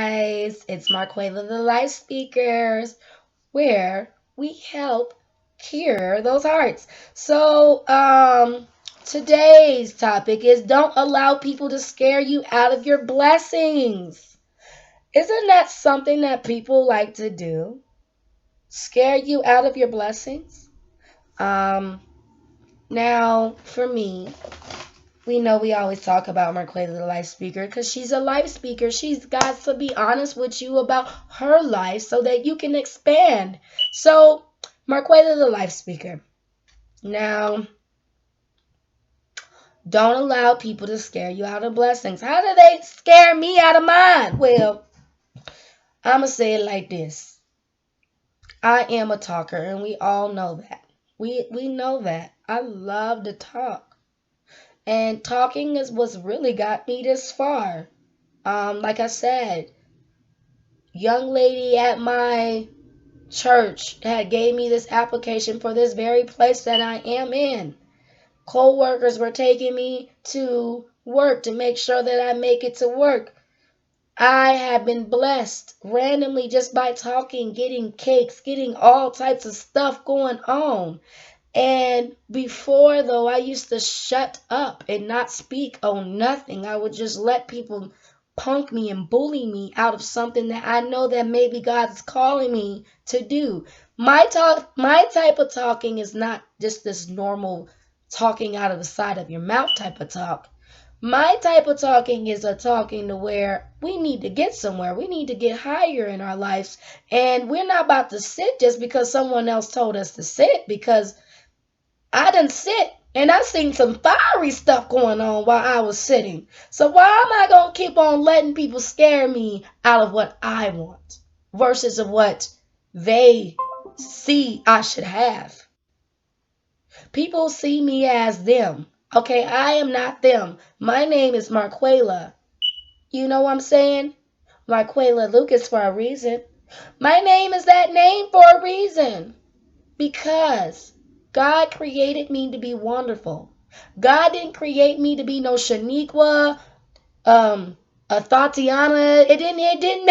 guys, it's Marquayla the Life Speakers, where we help cure those hearts. Today's topic is don't allow people to scare you out of your blessings. Isn't that something that people like to do? Scare you out of your blessings? Um, Now, for me, we know we always talk about Marquayla the life speaker because she's a life speaker. She's got to be honest with you about her life so that you can expand. So, Marquayla the life speaker. Now, don't allow people to scare you out of blessings. How do they scare me out of mine? Well, I'm going to say it like this. I am a talker, and we all know that. We know that. I love to talk. And talking is what's really got me this far. Like I said, young lady at my church had gave me this application for this very place that I am in. Co-workers were taking me to work to make sure that I make it to work. I have been blessed randomly just by talking, getting cakes, getting all types of stuff going on. And before, though, I used to shut up and not speak on nothing. I would just let people punk me and bully me out of something that I know that maybe God's calling me to do. My type of talking is not just this normal talking out of the side of your mouth type of talk. My type of talking is a talking to where we need to get somewhere. We need to get higher in our lives. And we're not about to sit just because someone else told us to sit, because I done sit and I seen some fiery stuff going on while I was sitting. So why am I going to keep on letting people scare me out of what I want versus of what they see I should have? People see me as them. Okay, I am not them. My name is Marquayla. You know what I'm saying? Marquayla Lucas for a reason. My name is that name for a reason. Because God created me to be wonderful. God didn't create me to be no Shaniqua, a Tatiana. He didn't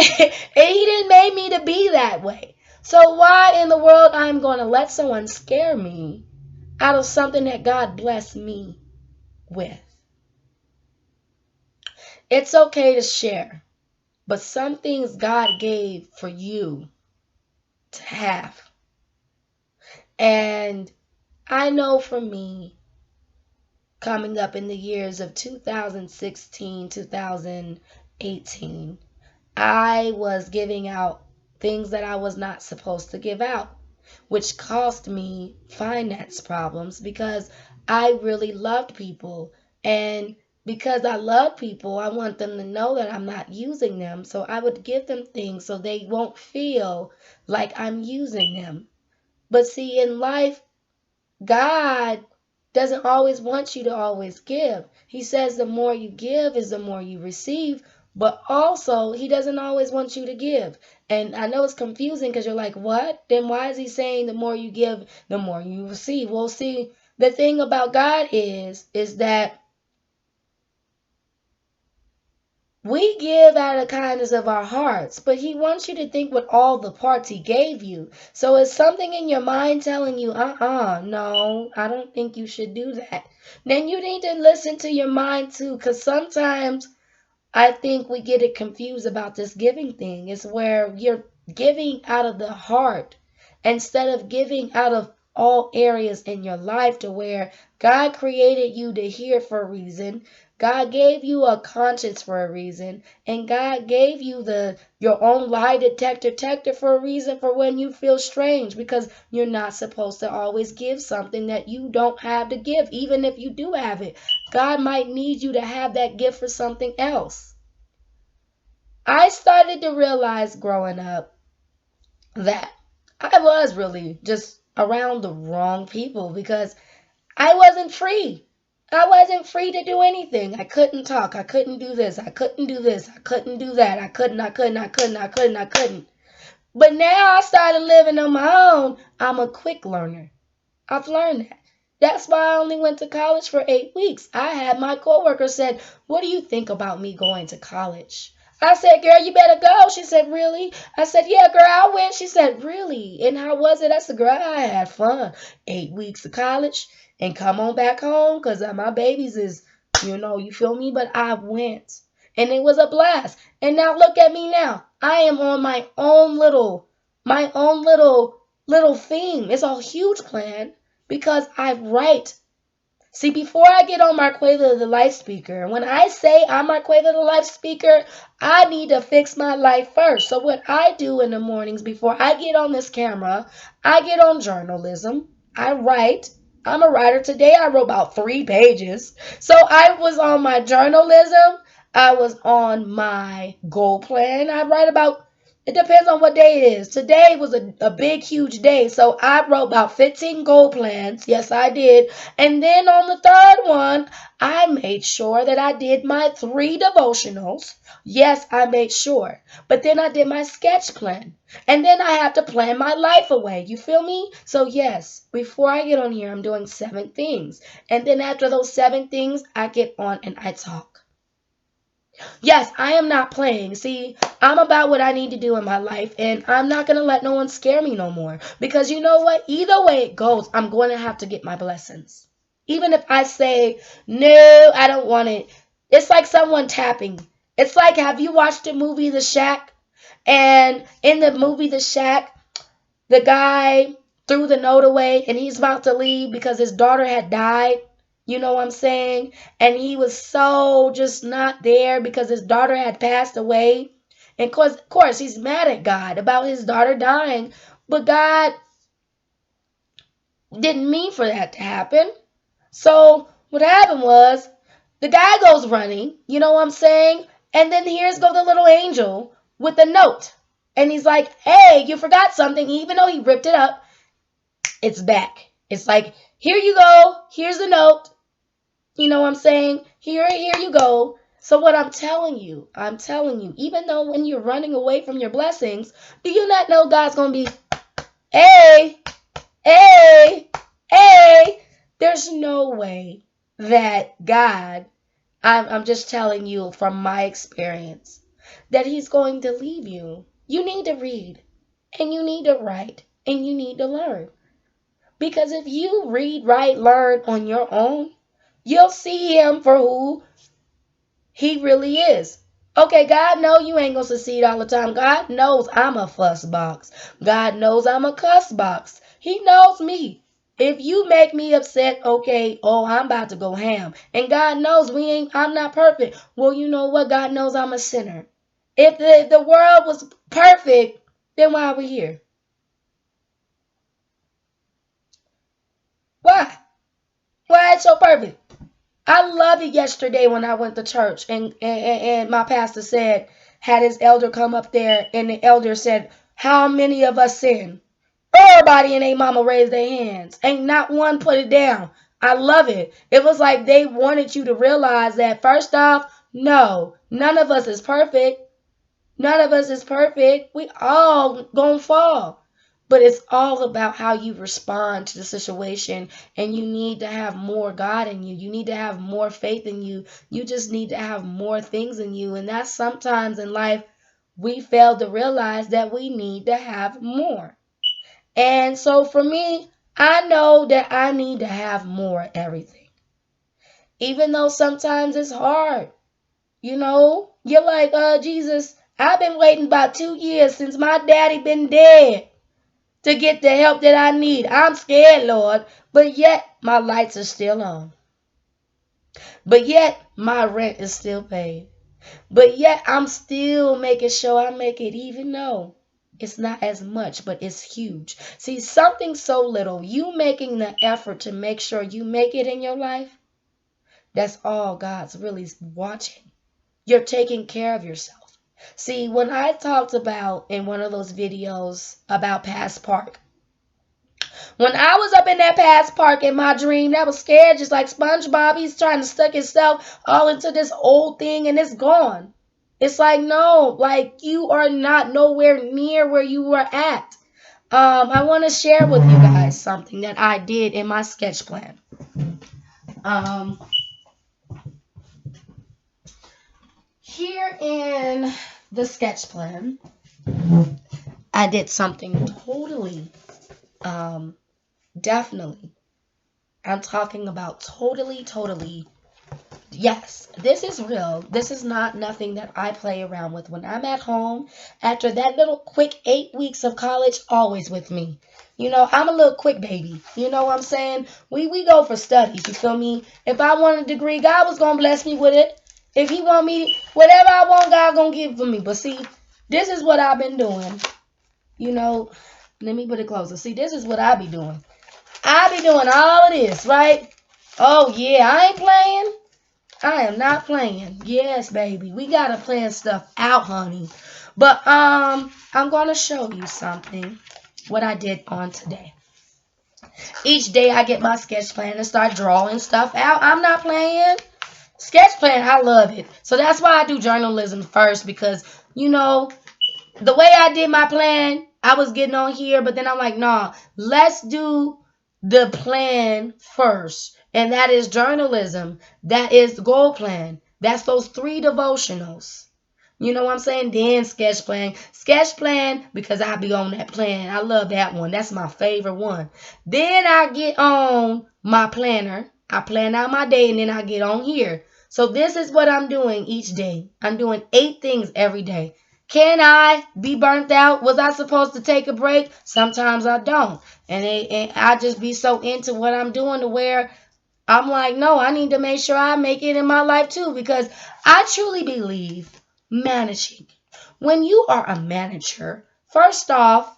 make me to be that way. So why in the world I'm going to let someone scare me out of something that God blessed me with? It's okay to share, but some things God gave for you to have. And I know for me, coming up in the years of 2016, 2018, I was giving out things that I was not supposed to give out, which cost me finance problems because I really loved people. And because I love people, I want them to know that I'm not using them. So I would give them things so they won't feel like I'm using them. But see, in life, God doesn't always want you to always give. He says the more you give is the more you receive, but also he doesn't always want you to give. And I know it's confusing because you're like, what? Then why is he saying the more you give, the more you receive? Well, see, the thing about God is that we give out of kindness of our hearts, but he wants you to think with all the parts he gave you. So it's something in your mind telling you, no, I don't think you should do that. Then you need to listen to your mind too, because sometimes I think we get it confused about this giving thing. It's where you're giving out of the heart instead of giving out of all areas in your life, to where God created you to hear for a reason. God gave you a conscience for a reason, and God gave you your own lie detector for a reason, for when you feel strange, because you're not supposed to always give something that you don't have to give. Even if you do have it, God might need you to have that gift for something else. I started to realize growing up that I was really just around the wrong people, because I wasn't free. I wasn't free to do anything. I couldn't talk. I couldn't do this. I couldn't do this. I couldn't do that. I couldn't. But now I started living on my own. I'm a quick learner. I've learned that. That's why I only went to college for 8 weeks. I had my coworker said, "What do you think about me going to college?" I said, girl, you better go. She said, really? I said, yeah, girl, I went. She said, really? And how was it? I said, girl, I had fun. 8 weeks of college and come on back home because my babies is, you feel me? But I went and it was a blast. And now look at me now. I am on my own little theme. It's a huge plan because I write. See, before I get on Marquayla the life speaker, when I say I'm Marquayla the life speaker, I need to fix my life first. So what I do in the mornings before I get on this camera, I get on journalism. I write. I'm a writer. Today I wrote about 3 pages. So I was on my journalism. I was on my goal plan. I write about, it depends on what day it is. Today was a big, huge day. So I wrote about 15 goal plans. Yes, I did. And then on the third one, I made sure that I did my 3 devotionals. Yes, I made sure. But then I did my sketch plan. And then I have to plan my life away. You feel me? So yes, before I get on here, I'm doing 7 things. And then after those 7 things, I get on and I talk. Yes, I am not playing. See, I'm about what I need to do in my life, and I'm not going to let no one scare me no more. Because you know what? Either way it goes, I'm going to have to get my blessings. Even if I say, no, I don't want it. It's like someone tapping. It's like, have you watched the movie The Shack? And in the movie The Shack, the guy threw the note away and he's about to leave because his daughter had died. You know what I'm saying? And he was so just not there because his daughter had passed away. And of course, he's mad at God about his daughter dying. But God didn't mean for that to happen. So what happened was the guy goes running, you know what I'm saying? And then here's go the little angel with a note. And he's like, hey, you forgot something. Even though he ripped it up, it's back. It's like, here you go. Here's the note. You know what I'm saying? Here you go. So what I'm telling you, even though when you're running away from your blessings, do you not know God's going to be, hey, hey, hey. There's no way that God, I'm just telling you from my experience, that he's going to leave you. You need to read, and you need to write, and you need to learn. Because if you read, write, learn on your own, you'll see him for who he really is. Okay, God knows you ain't gonna succeed all the time. God knows I'm a fuss box. God knows I'm a cuss box. He knows me. If you make me upset, okay, oh, I'm about to go ham. And God knows I'm not perfect. Well, you know what? God knows I'm a sinner. If the world was perfect, then why are we here? Why? Why it's so perfect? I love it yesterday when I went to church and my pastor said, had his elder come up there and the elder said, how many of us sin? Everybody and their mama raised their hands. Ain't not one put it down. I love it. It was like they wanted you to realize that first off, no, none of us is perfect. None of us is perfect. We all gonna fall. But it's all about how you respond to the situation. And you need to have more God in you. You need to have more faith in you. You just need to have more things in you. And that's sometimes in life we fail to realize that we need to have more. And so for me, I know that I need to have more everything. Even though sometimes it's hard. You're like, Jesus, I've been waiting about 2 years since my daddy been dead to get the help that I need. I'm scared, Lord, but yet my lights are still on. But yet my rent is still paid. But yet I'm still making sure I make it even though it's not as much, but it's huge. See, something so little, you making the effort to make sure you make it in your life, that's all God's really watching. You're taking care of yourself. See, when I talked about in one of those videos about Pass Park, when I was up in that Pass Park in my dream, that was scared just like SpongeBob. He's trying to stuck himself all into this old thing and it's gone. It's like, no, like you are not nowhere near where you were at. I want to share with you guys something that I did in my sketch plan. Here in the sketch plan, I did something totally, definitely. I'm talking about totally. Yes, this is real. This is not nothing that I play around with. When I'm at home, after that little quick 8 weeks of college, always with me. I'm a little quick baby. You know what I'm saying? We go for studies, you feel me? If I want a degree, God was gonna bless me with it. If he want me, whatever I want, God gonna give for me. But see, this is what I've been doing. You know, let me put it closer. See, this is what I be doing. I be doing all of this, right? Oh yeah, I ain't playing. I am not playing. Yes, baby. We gotta plan stuff out, honey. But I'm gonna show you something. What I did on today. Each day I get my sketch plan and start drawing stuff out. I'm not playing. Sketch plan, I love it. So that's why I do journalism first because the way I did my plan, I was getting on here, but then I'm like, nah, let's do the plan first. And that is journalism. That is the goal plan. That's those 3 devotionals. You know what I'm saying? Then sketch plan. Sketch plan, because I be on that plan. I love that one. That's my favorite one. Then I get on my planner. I plan out my day and then I get on here. So this is what I'm doing each day. I'm doing 8 things every day. Can I be burnt out? Was I supposed to take a break? Sometimes I don't. And I just be so into what I'm doing to where I'm like, no, I need to make sure I make it in my life too because I truly believe managing. When you are a manager, first off,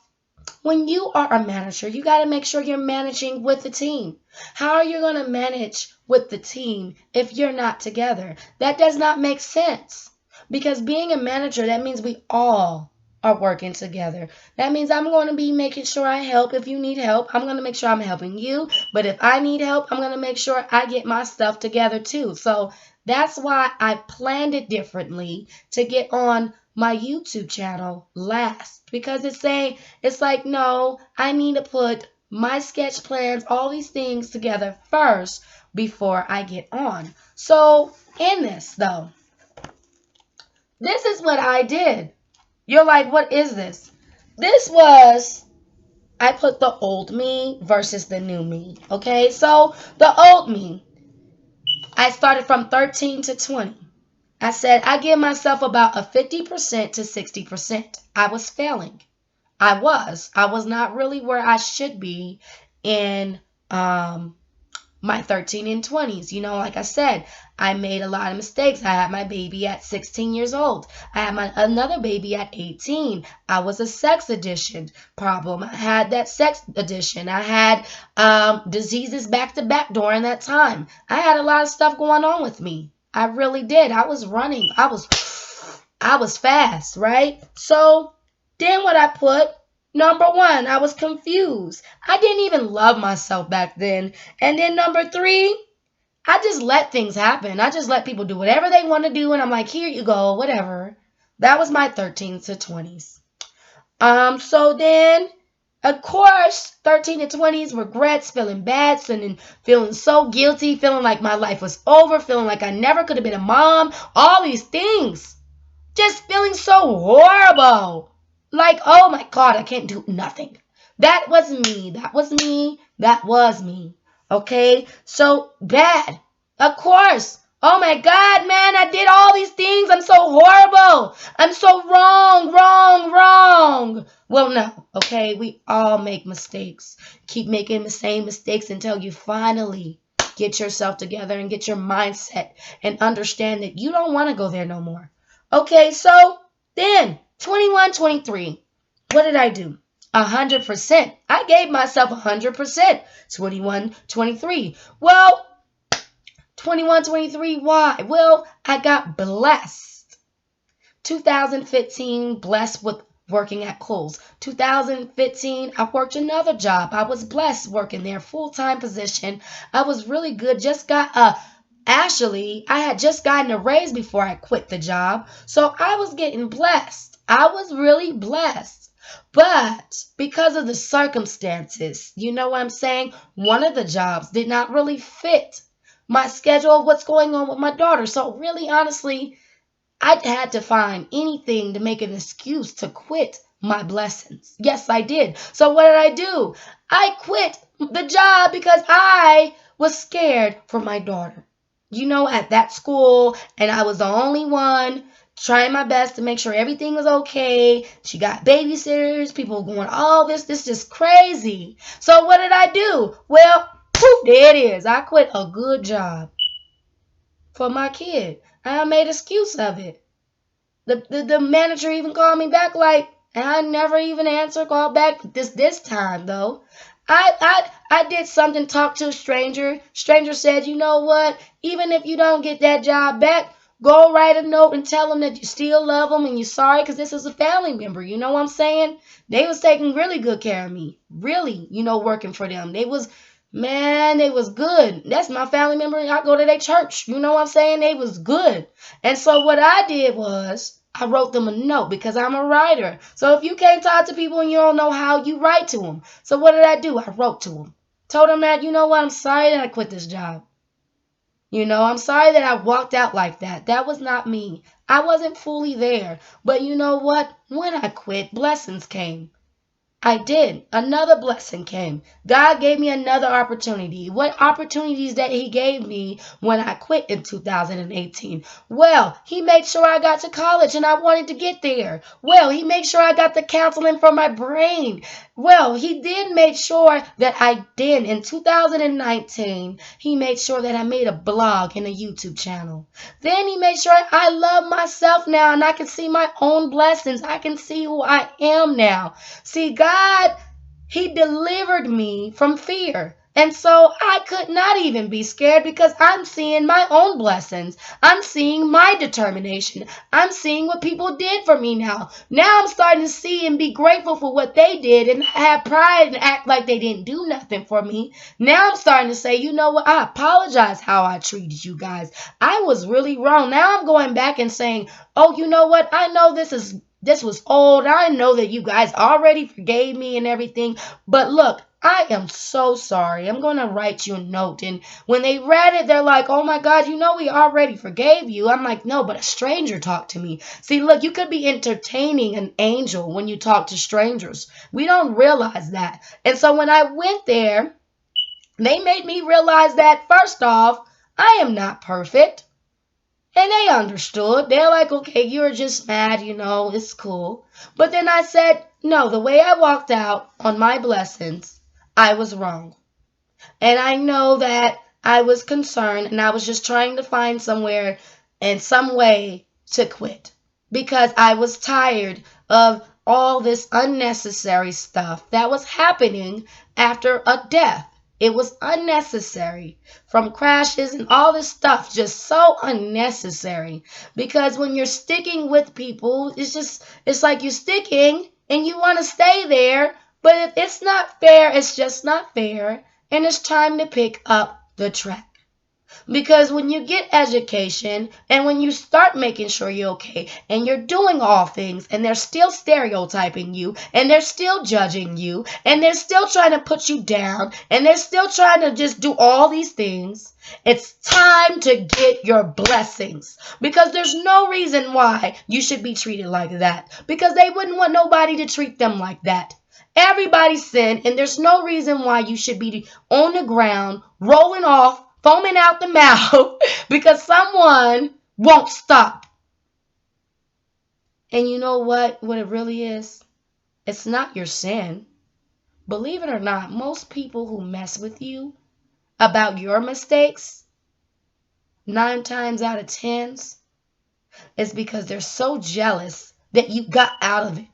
when you are a manager, you got to make sure you're managing with the team. How are you going to manage with the team if you're not together? That does not make sense. Because being a manager, that means we all are working together. That means I'm going to be making sure I help if you need help. I'm going to make sure I'm helping you. But if I need help, I'm going to make sure I get my stuff together too. So that's why I planned it differently to get on my YouTube channel last. Because it's like, no, I need to put my sketch plans, all these things together first before I get on. So in this though, this is what I did. You're like, what is this? I put the old me versus the new me. Okay, so the old me, I started from 13 to 20. I said I give myself about a 50% to 60%. I was failing. I was not really where I should be in my 13 and 20s. Like I said, I made a lot of mistakes. I had my baby at 16 years old. I had another baby at 18. I was a sex addiction problem. I had that sex addiction. I had diseases back to back during that time. I had a lot of stuff going on with me. I really did. I was running. I was fast, right? So then what I put, number 1, I was confused. I didn't even love myself back then. And then number 3, I just let things happen. I just let people do whatever they want to do. And I'm like, here you go, whatever. That was my 13s to 20s. So then, of course, 13 to 20s, regrets, feeling bad, feeling so guilty, feeling like my life was over, feeling like I never could have been a mom, all these things. Just feeling so horrible. Like, oh my God, I can't do nothing. That was me. That was me. That was me. Okay? So bad. Of course. Oh my God, man, I did all these things. I'm so horrible. I'm so wrong. Well, no. Okay? We all make mistakes. Keep making the same mistakes until you finally get yourself together and get your mindset and understand that you don't want to go there no more. Okay, so then 21, 23. What did I do? 100%. I gave myself 100%. 21, 23. Well, 21, 23, why? Well, I got blessed. 2015, blessed with working at Kohl's. 2015, I worked another job. I was blessed working there, full-time position. I was really good. Actually, I had just gotten a raise before I quit the job, so I was getting blessed. I was really blessed. But because of the circumstances, you know what I'm saying? One of the jobs did not really fit my schedule of what's going on with my daughter. So really, honestly, I had to find anything to make an excuse to quit my blessings. Yes, I did. So what did I do? I quit the job because I was scared for my daughter. At that school, and I was the only one trying my best to make sure everything was okay. She got babysitters, people going, all this just crazy. So what did I do? Well, poof, there it is. I quit a good job for my kid. I made an excuse of it. The manager even called me back and I never even answered, called back this time though. I did something, talked to a stranger. Stranger said, you know what? Even if you don't get that job back, go write a note and tell them that you still love them and you're sorry because this is a family member. You know what I'm saying? They was taking really good care of me. Really, working for them. They was good. That's my family member. I go to their church. You know what I'm saying? They was good. And so what I did was I wrote them a note because I'm a writer. So if you can't talk to people and you don't know how, you write to them. So what did I do? I wrote to them. Told them that, you know what, I'm sorry that I quit this job. I'm sorry that I walked out like that. That was not me. I wasn't fully there. But you know what? When I quit, blessings came. I did. Another blessing came. God gave me another opportunity. What opportunities that he gave me when I quit in 2018? Well, he made sure I got to college and I wanted to get there. Well, he made sure I got the counseling for my brain. Well, he did make sure that I did. In 2019, he made sure that I made a blog and a YouTube channel. Then he made sure I love myself now and I can see my own blessings. I can see who I am now. See, God, he delivered me from fear. And so I could not even be scared because I'm seeing my own blessings. I'm seeing my determination. I'm seeing what people did for me now. Now I'm starting to see and be grateful for what they did and have pride and act like they didn't do nothing for me. Now I'm starting to say, you know what? I apologize how I treated you guys. I was really wrong. Now I'm going back and saying, oh, you know what? I know this was old. I know that you guys already forgave me and everything. But look, I am so sorry. I'm going to write you a note. And when they read it, they're like, oh my God, we already forgave you. I'm like, no, but a stranger talked to me. See, look, you could be entertaining an angel when you talk to strangers. We don't realize that. And so when I went there, they made me realize that, first off, I am not perfect. And they understood. They're like, okay, you're just mad, it's cool. But then I said, no, the way I walked out on my blessings, I was wrong. And I know that I was concerned and I was just trying to find somewhere and some way to quit because I was tired of all this unnecessary stuff that was happening after a death. It was unnecessary from crashes and all this stuff, just so unnecessary. Because when you're sticking with people, it's like you're sticking and you want to stay there. But if it's not fair, it's just not fair. And it's time to pick up the track. Because when you get education and when you start making sure you're okay and you're doing all things and they're still stereotyping you and they're still judging you and they're still trying to put you down and they're still trying to just do all these things, it's time to get your blessings. Because there's no reason why you should be treated like that. Because they wouldn't want nobody to treat them like that. Everybody sinned, and there's no reason why you should be on the ground, rolling off, foaming out the mouth because someone won't stop. And you know what it really is? It's not your sin. Believe it or not, most people who mess with you about your mistakes, 9 times out of 10, is because they're so jealous that you got out of it.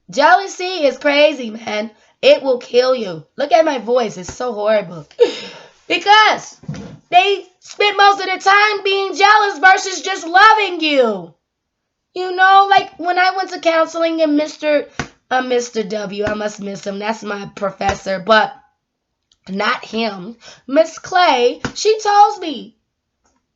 Jealousy is crazy, man. It will kill you. Look at my voice. It's so horrible. Because they spent most of their time being jealous versus just loving you. Like when I went to counseling and Mr. W, I must miss him. That's my professor, but not him. Miss Clay, she tells me.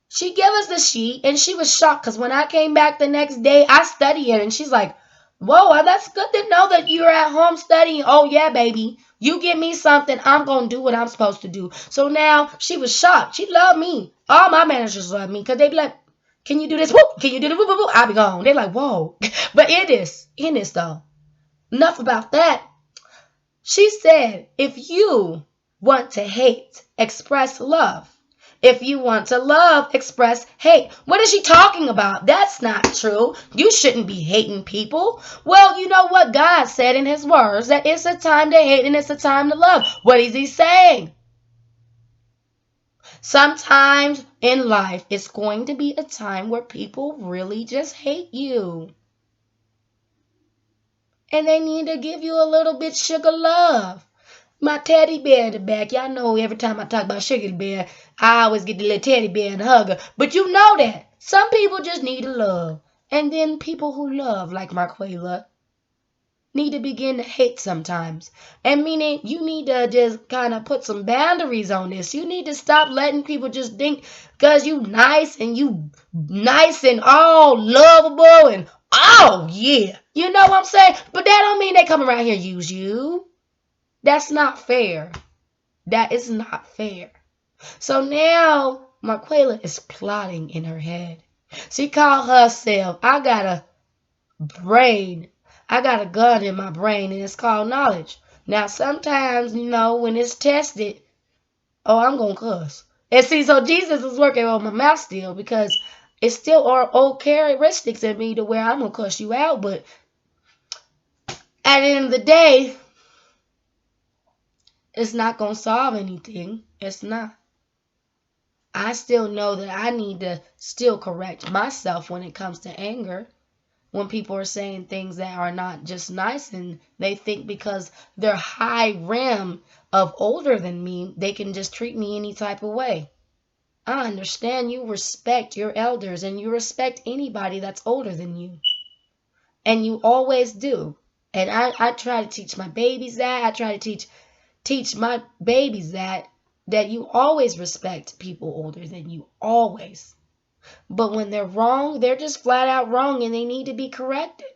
She gave us the sheet and she was shocked because when I came back the next day, I studied it and she's like, whoa, that's good to know that you're at home studying. Oh, yeah, baby. You give me something, I'm going to do what I'm supposed to do. So now she was shocked. She loved me. All my managers love me because they be like, Can you do this? Whoop. Can you do this? Whoop, whoop, whoop. I'll be gone. They're like, whoa. But in this though. Enough about that. She said, if you want to hate, express love. If you want to love, express hate. What is she talking about? That's not true. You shouldn't be hating people. Well, you know what God said in his words, that it's a time to hate and it's a time to love. What is he saying? Sometimes in life, it's going to be a time where people really just hate you. And they need to give you a little bit sugar love. My teddy bear in the back. Y'all know every time I talk about sugar bear, I always get the little teddy bear and hug her. But you know that. Some people just need a love. And then people who love, like Marquayla, need to begin to hate sometimes. And meaning you need to just kind of put some boundaries on this. You need to stop letting people just think because you nice and all lovable and oh yeah. You know what I'm saying? But that don't mean they come around here and use you. That's not fair. That is not fair. So now Marquayla is plotting in her head. She called herself, I got a brain. I got a gun in my brain and it's called knowledge. Now sometimes, when it's tested, I'm going to cuss. And see, so Jesus is working on my mouth still because it's still old characteristics in me to where I'm going to cuss you out. But at the end of the day, it's not going to solve anything. It's not. I still know that I need to still correct myself when it comes to anger. When people are saying things that are not just nice and they think because they're high rim of older than me, they can just treat me any type of way. I understand you respect your elders and you respect anybody that's older than you. And you always do. And I try to teach my babies that. I try to teach my babies that you always respect people older than you. Always. But when they're wrong, they're just flat out wrong and they need to be corrected.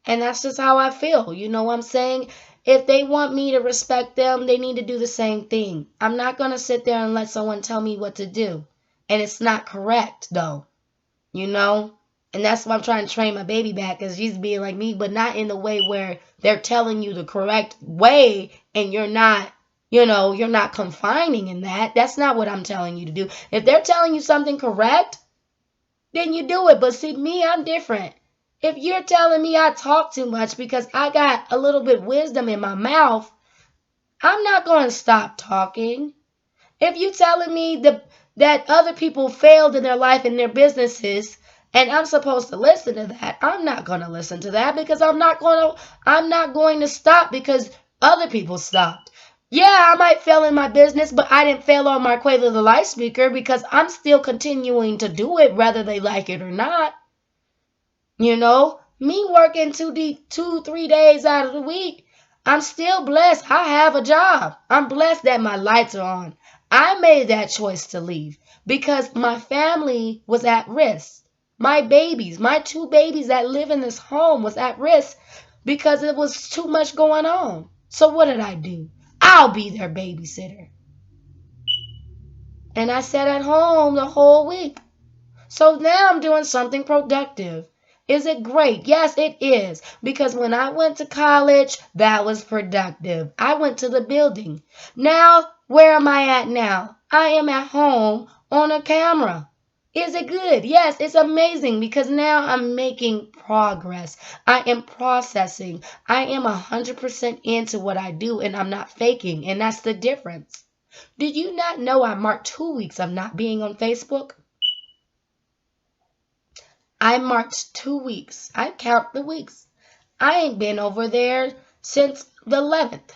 And that's just how I feel. You know what I'm saying? If they want me to respect them, they need to do the same thing. I'm not going to sit there and let someone tell me what to do. And it's not correct, though. And that's why I'm trying to train my baby back, because she's being like me, but not in the way where they're telling you the correct way and you're not confining in that. That's not what I'm telling you to do. If they're telling you something correct, then you do it. But see, me, I'm different. If you're telling me I talk too much because I got a little bit of wisdom in my mouth, I'm not going to stop talking. If you're telling me that other people failed in their life and their businesses, and I'm supposed to listen to that, I'm not going to listen to that because I'm not going to stop because other people stopped. Yeah, I might fail in my business, but I didn't fail on Marquayla the life speaker because I'm still continuing to do it whether they like it or not. Me working 3 days out of the week, I'm still blessed. I have a job. I'm blessed that my lights are on. I made that choice to leave because my family was at risk. My 2 babies that live in this home was at risk because it was too much going on. So what did I do? I'll be their babysitter. And I sat at home the whole week. So now I'm doing something productive. Is it great? Yes, it is. Because when I went to college, that was productive. I went to the building. Now, where am I at now? I am at home on a camera. Is it good? Yes, it's amazing because now I'm making progress. I am processing. I am 100% into what I do and I'm not faking. And that's the difference. Did you not know I marked 2 weeks of not being on Facebook? I marked 2 weeks. I count the weeks. I ain't been over there since the 11th.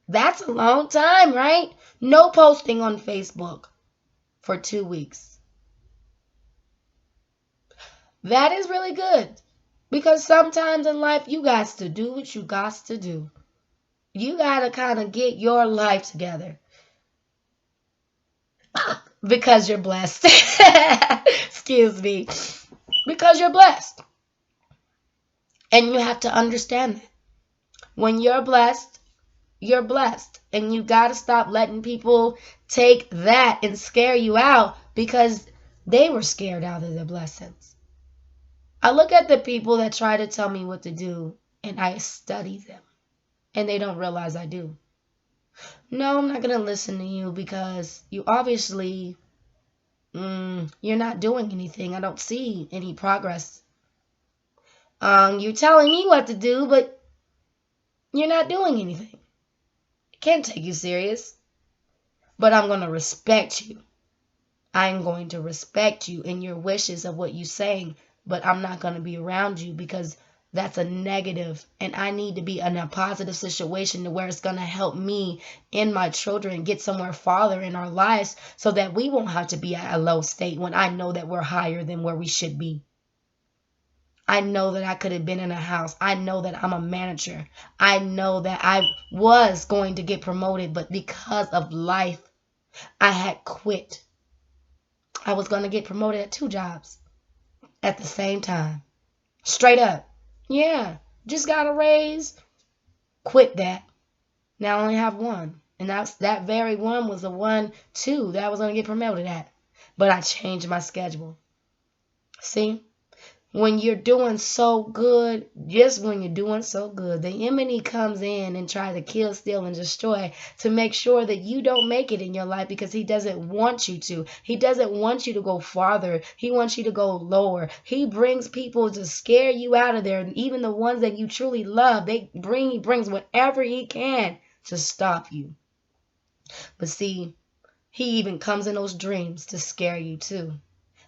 That's a long time, right? No posting on Facebook for 2 weeks. That is really good. Because sometimes in life, you got to do what you got to do. You got to kind of get your life together. Because you're blessed. Excuse me. Because you're blessed. And you have to understand that. When you're blessed, you're blessed. And you got to stop letting people take that and scare you out because They were scared out of their blessings. I look at the people that try to tell me what to do, and I study them, and they don't realize I do. No, I'm not going to listen to you because you obviously, you're not doing anything. I don't see any progress. You're telling me what to do, but you're not doing anything. I can't take you serious, but I'm going to respect you. I'm going to respect you and your wishes of what you're saying, but I'm not going to be around you because that's a negative, and I need to be in a positive situation to where it's going to help me and my children get somewhere farther in our lives so that we won't have to be at a low state when I know that we're higher than where we should be. I know that I could have been in a house. I know that I'm a manager. I know that I was going to get promoted, but because of life, I had quit. I was going to get promoted at 2 jobs at the same time. Straight up. Yeah. Just got a raise. Quit that. Now I only have 1. And that very one was the 1, 2 that I was going to get promoted at. But I changed my schedule. See? When you're doing so good, just when you're doing so good, the enemy comes in and tries to kill, steal, and destroy to make sure that you don't make it in your life because he doesn't want you to. He doesn't want you to go farther. He wants you to go lower. He brings people to scare you out of there. And even the ones that you truly love, he brings whatever he can to stop you. But see, he even comes in those dreams to scare you too.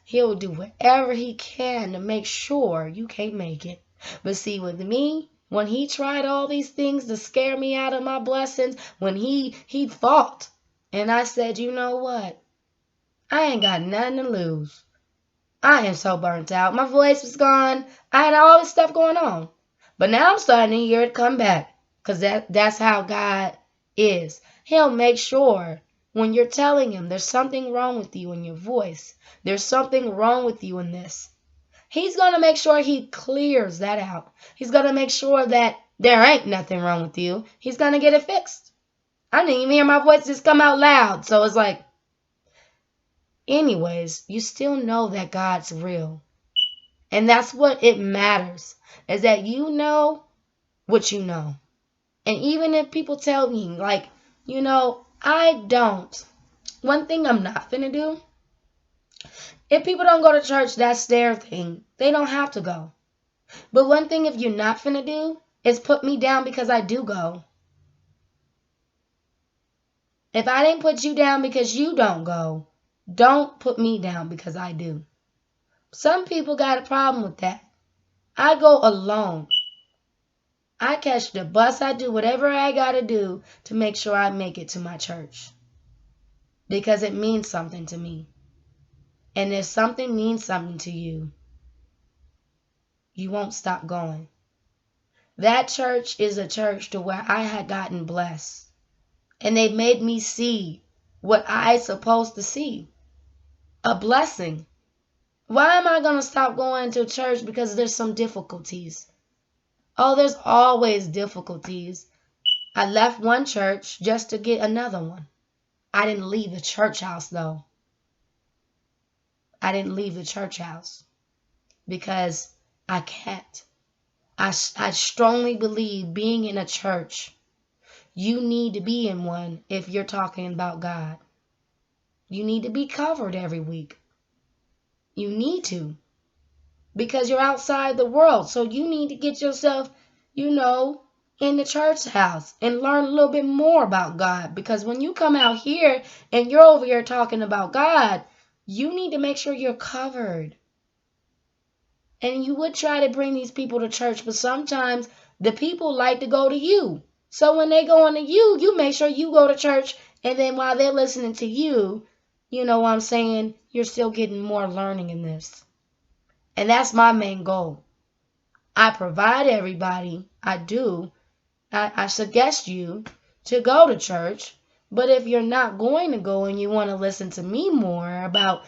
He'll do whatever he can to make sure you can't make it. But see, with me, when he tried all these things to scare me out of my blessings, when he fought, and I said, you know what? I ain't got nothing to lose. I am so burnt out. My voice was gone. I had all this stuff going on. But now I'm starting to hear it come back. Because that's how God is. He'll make sure when you're telling him there's something wrong with you in your voice, there's something wrong with you in this, he's going to make sure he clears that out. He's going to make sure that there ain't nothing wrong with you. He's going to get it fixed. I didn't even hear my voice just come out loud. So it's like, anyways, you still know that God's real. And that's what it matters, is that you know what you know. And even if people tell me, like, I don't. One thing I'm not finna do, if people don't go to church, that's their thing. They don't have to go. But one thing if you're not finna do is put me down because I do go. If I didn't put you down because you don't go, don't put me down because I do. Some people got a problem with that. I go alone. I catch the bus. I do whatever I got to do to make sure I make it to my church. Because it means something to me. And if something means something to you, you won't stop going. That church is a church to where I had gotten blessed. And they made me see what I supposed to see. A blessing. Why am I going to stop going to church because there's some difficulties? Oh, there's always difficulties. I left one church just to get another one. I didn't leave the church house, though. I didn't leave the church house because I can't. I strongly believe being in a church, you need to be in one if you're talking about God. You need to be covered every week. You need to. Because you're outside the world. So you need to get yourself, in the church house and learn a little bit more about God. Because when you come out here and you're over here talking about God, you need to make sure you're covered. And you would try to bring these people to church, but sometimes the people like to go to you. So when they go on to you, you make sure you go to church. And then while they're listening to you, you know what I'm saying? You're still getting more learning in this. And that's my main goal. I provide everybody. I do. I suggest you to go to church. But if you're not going to go and you want to listen to me more about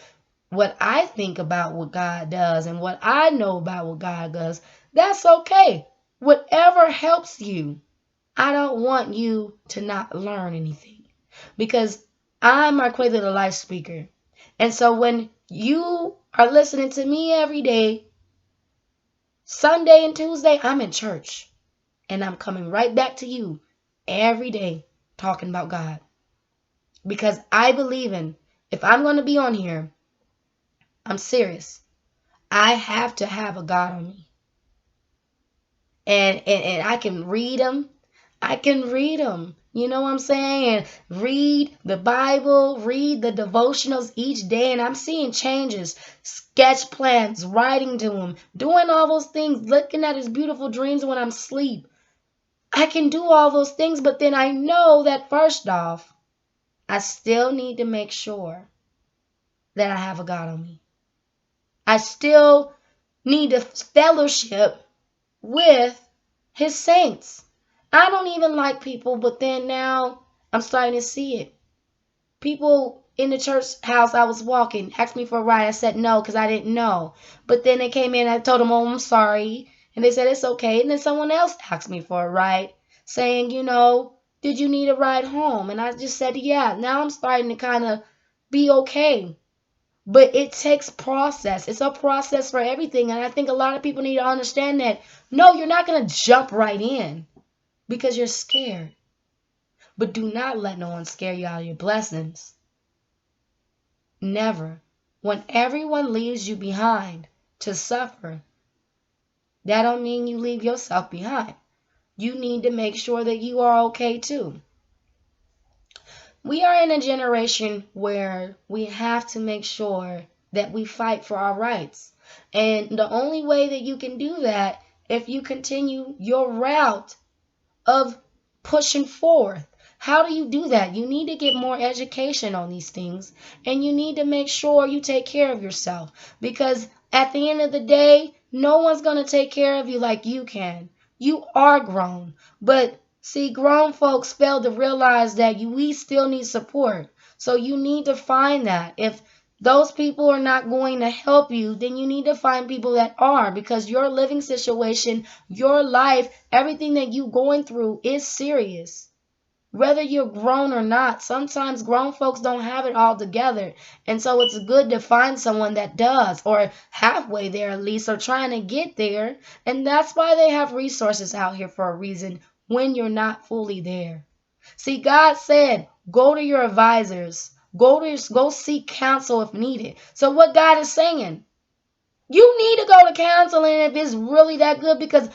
what I think about what God does and what I know about what God does, that's okay. Whatever helps you. I don't want you to not learn anything. Because I'm Marquayla, the life speaker. And so when You are listening to me every day. Sunday and Tuesday, I'm in church. And I'm coming right back to you every day talking about God. Because I believe in, if I'm going to be on here, I'm serious. I have to have a God on me. And I can read them. I can read them. You know what I'm saying? And read the Bible, read the devotionals each day, and I'm seeing changes. Sketch plans, writing to him, doing all those things, looking at his beautiful dreams when I'm asleep. I can do all those things, but then I know that first off, I still need to make sure that I have a God on me. I still need to fellowship with his saints. I don't even like people, but then now I'm starting to see it. People in the church house I was walking asked me for a ride. I said no because I didn't know. But then they came in and I told them, oh, I'm sorry. And they said it's okay. And then someone else asked me for a ride saying, did you need a ride home? And I just said, yeah. Now I'm starting to kind of be okay. But it takes process. It's a process for everything. And I think a lot of people need to understand that. No, you're not going to jump right in because you're scared. But do not let no one scare you out of your blessings. Never. When everyone leaves you behind to suffer, that don't mean you leave yourself behind. You need to make sure that you are okay too. We are in a generation where we have to make sure that we fight for our rights. And the only way that you can do that if you continue your route of pushing forth. How do you do that? You need to get more education on these things, and you need to make sure you take care of yourself, because at the end of the day, no one's going to take care of you like you can. You are grown, but see, grown folks fail to realize that we still need support. So you need to find that. If those people are not going to help you, then you need to find people that are, because your living situation, your life, everything that you're going through is serious. Whether you're grown or not, sometimes grown folks don't have it all together. And so it's good to find someone that does, or halfway there at least, or trying to get there. And that's why they have resources out here for a reason when you're not fully there. See, God said, go to your advisors. Go seek counsel if needed. So what God is saying, you need to go to counseling if it's really that good, because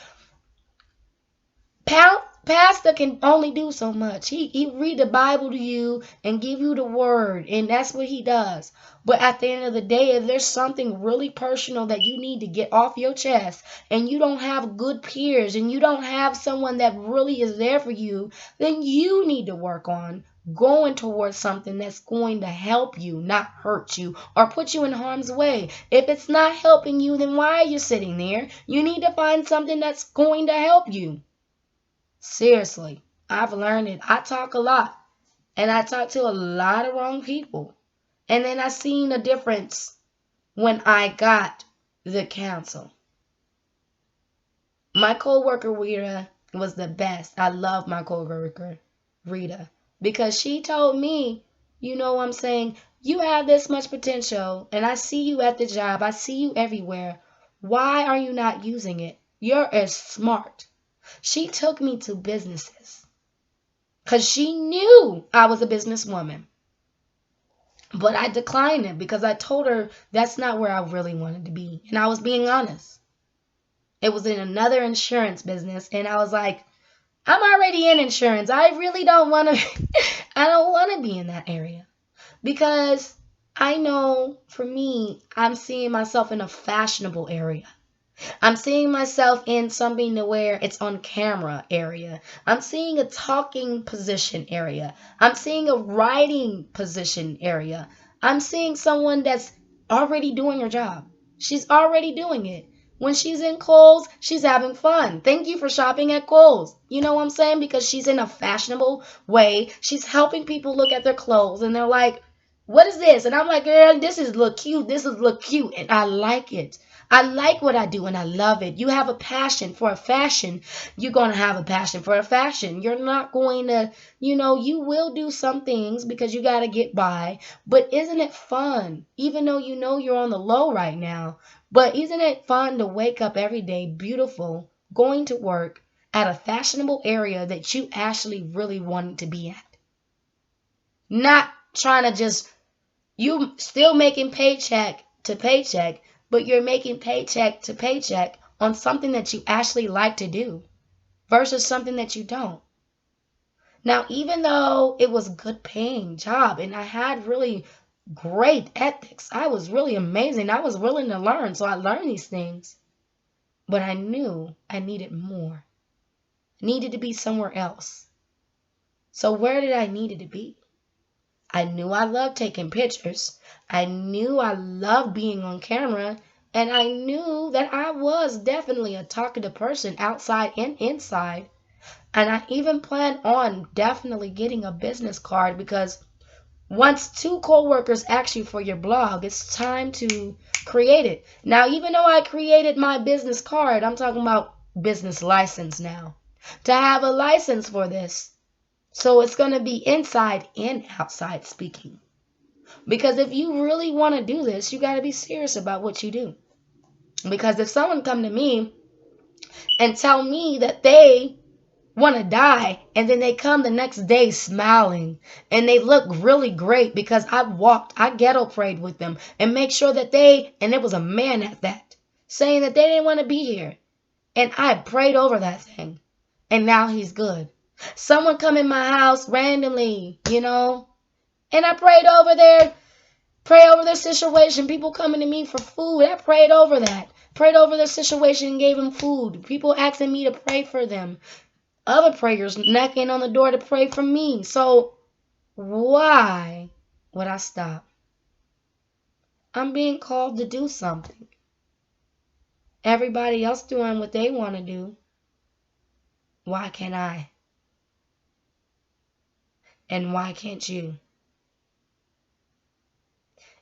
pastor can only do so much. He read the Bible to you and give you the word, and that's what he does. But at the end of the day, if there's something really personal that you need to get off your chest, and you don't have good peers, and you don't have someone that really is there for you, then you need to work on going towards something that's going to help you, not hurt you or put you in harm's way. If it's not helping you, then why are you sitting there? You need to find something that's going to help you. Seriously, I've learned it. I talk a lot, and I talk to a lot of wrong people. And then I seen a difference when I got the counsel. My coworker Rita was the best. I love my coworker Rita, because she told me, you know what I'm saying, you have this much potential, and I see you at the job. I see you everywhere. Why are you not using it? You're as smart. She took me to businesses because she knew I was a businesswoman. But I declined it because I told her that's not where I really wanted to be. And I was being honest. It was in another insurance business. And I was like, I'm already in insurance. I really don't want to, I don't want to be in that area. Because I know for me, I'm seeing myself in a fashionable area. I'm seeing myself in something to where it's on camera area. I'm seeing a talking position area. I'm seeing a writing position area. I'm seeing someone that's already doing her job. She's already doing it. When she's in Kohl's, she's having fun. Thank you for shopping at Kohl's. You know what I'm saying? Because she's in a fashionable way. She's helping people look at their clothes, and they're like, what is this? And I'm like, girl, this is look cute. This is look cute. And I like it. I like what I do and I love it. You have a passion for a fashion. You're going to have a passion for a fashion. You're not going to, you will do some things because you got to get by. But isn't it fun? Even though you know you're on the low right now. But isn't it fun to wake up every day beautiful, going to work at a fashionable area that you actually really wanted to be at? Not trying to just, you still making paycheck to paycheck, but you're making paycheck to paycheck on something that you actually like to do versus something that you don't. Now, even though it was a good paying job and I had really great ethics, I was really amazing. I was willing to learn, so I learned these things. But I knew I needed more. I needed to be somewhere else. So where did I needed to be? I knew I loved taking pictures. I knew I loved being on camera. And I knew that I was definitely a talkative person outside and inside. And I even planned on definitely getting a business card because once two coworkers ask you for your blog, it's time to create it. Now, even though I created my business card, I'm talking about business license now. To have a license for this. So it's going to be inside and outside speaking. Because if you really want to do this, you got to be serious about what you do. Because if someone come to me and tell me that they want to die and then they come the next day smiling and they look really great because I ghetto prayed with them and make sure that and it was a man at that, saying that they didn't want to be here. And I prayed over that thing. And now he's good. Someone come in my house randomly, and I pray over their situation. People coming to me for food. I prayed over that. Prayed over their situation and gave them food. People asking me to pray for them. Other prayers knocking on the door to pray for me. So why would I stop? I'm being called to do something. Everybody else doing what they want to do. Why can't I? And why can't you?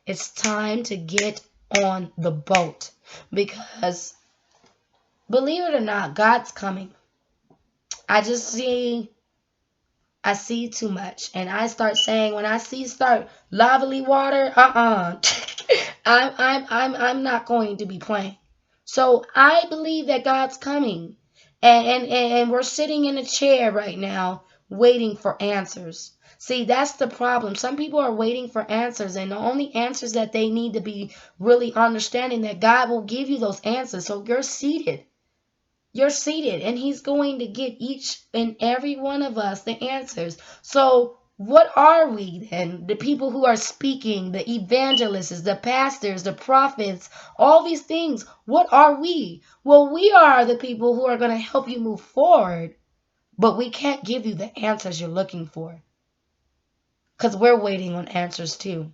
It's time to get on the boat because, believe it or not, God's coming. I see too much, and I start saying when I start lively water, I'm not going to be playing. So I believe that God's coming, and we're sitting in a chair right now waiting for answers. See, that's the problem. Some people are waiting for answers, and the only answers that they need to be really understanding that God will give you those answers. So you're seated. You're seated, and he's going to get each and every one of us the answers. So what are we then? The people who are speaking, the evangelists, the pastors, the prophets, all these things. What are we? Well, we are the people who are going to help you move forward, but we can't give you the answers you're looking for because we're waiting on answers too.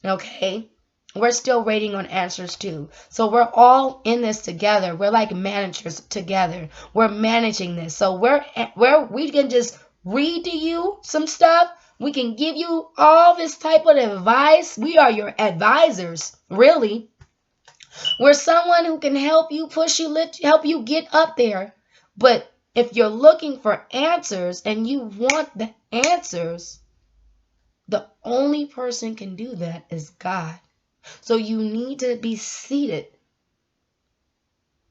Okay? We're still waiting on answers too. So we're all in this together. We're like managers together. We're managing this. So we can just read to you some stuff. We can give you all this type of advice. We are your advisors, really. We're someone who can help you, push you, lift, help you get up there. But if you're looking for answers and you want the answers, the only person can do that is God. So you need to be seated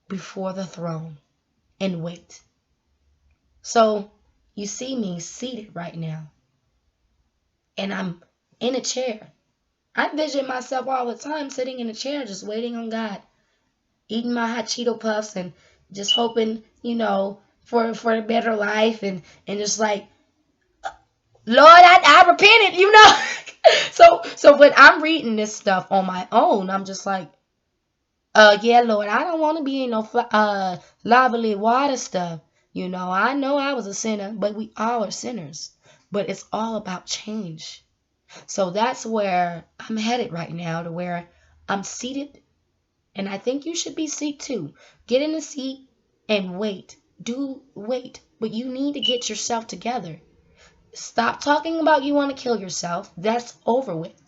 before the throne and wait. So you see me seated right now. And I'm in a chair. I envision myself all the time sitting in a chair just waiting on God. Eating my hot Cheeto Puffs and just hoping, for a better life and just like, Lord, I repented. So when I'm reading this stuff on my own, I'm just like, yeah, Lord, I don't want to be in no lively water stuff. I know I was a sinner, but we all are sinners. But it's all about change. So that's where I'm headed right now, to where I'm seated, and I think you should be seated too. Get in the seat and wait. Do wait, but you need to get yourself together. Stop talking about you want to kill yourself. That's over with.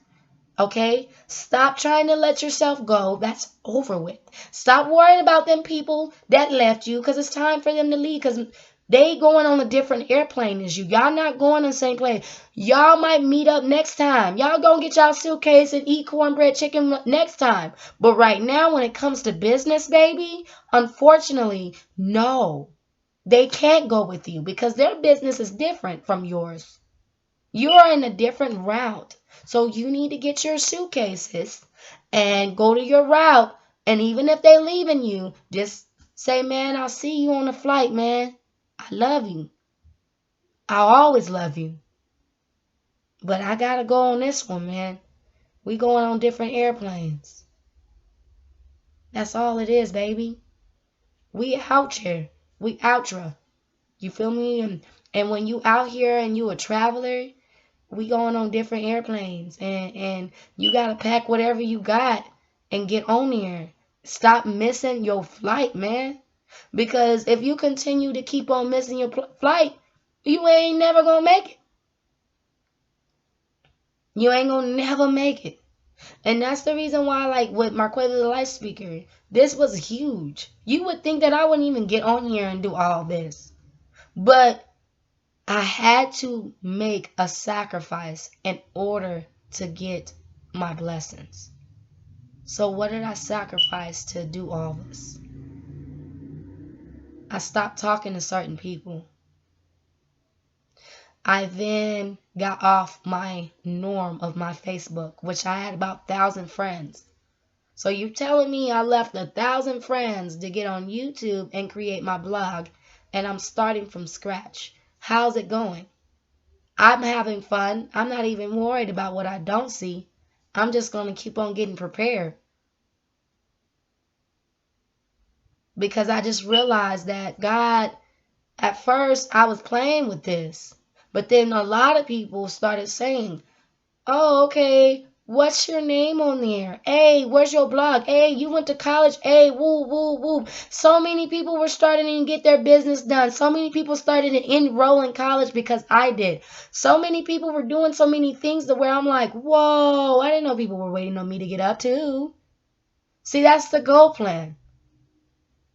Okay? Stop trying to let yourself go. That's over with. Stop worrying about them people that left you because it's time for them to leave because they going on a different airplane as you. Y'all not going on the same plane. Y'all might meet up next time. Y'all gonna get y'all suitcase and eat cornbread chicken next time. But right now, when it comes to business, baby, unfortunately, no. They can't go with you because their business is different from yours. You're in a different route. So you need to get your suitcases and go to your route. And even if they're leaving you, just say, man, I'll see you on the flight, man. I love you. I'll always love you. But I gotta go on this one, man. We going on different airplanes. That's all it is, baby. We out here. We outra. You feel me? And when you out here and you a traveler, we going on different airplanes and you gotta pack whatever you got and get on here. Stop missing your flight, man. Because if you continue to keep on missing your flight, you ain't never gonna make it. You ain't gonna never make it. And that's the reason why, like with Marquayla the life speaker, this was huge. You would think that I wouldn't even get on here and do all this. But I had to make a sacrifice in order to get my blessings. So what did I sacrifice to do all this? I stopped talking to certain people. I then got off my norm of my Facebook, which I had about 1,000 friends. So you're telling me I left 1,000 friends to get on YouTube and create my blog, and I'm starting from scratch. How's it going? I'm having fun. I'm not even worried about what I don't see. I'm just going to keep on getting prepared. Because I just realized that God, at first I was playing with this. But then a lot of people started saying, oh, okay, what's your name on there? Hey, where's your blog? Hey, you went to college? Hey, woo, woo, woo. So many people were starting to get their business done. So many people started to enroll in college because I did. So many people were doing so many things to where I'm like, whoa, I didn't know people were waiting on me to get up too. See, that's the goal plan.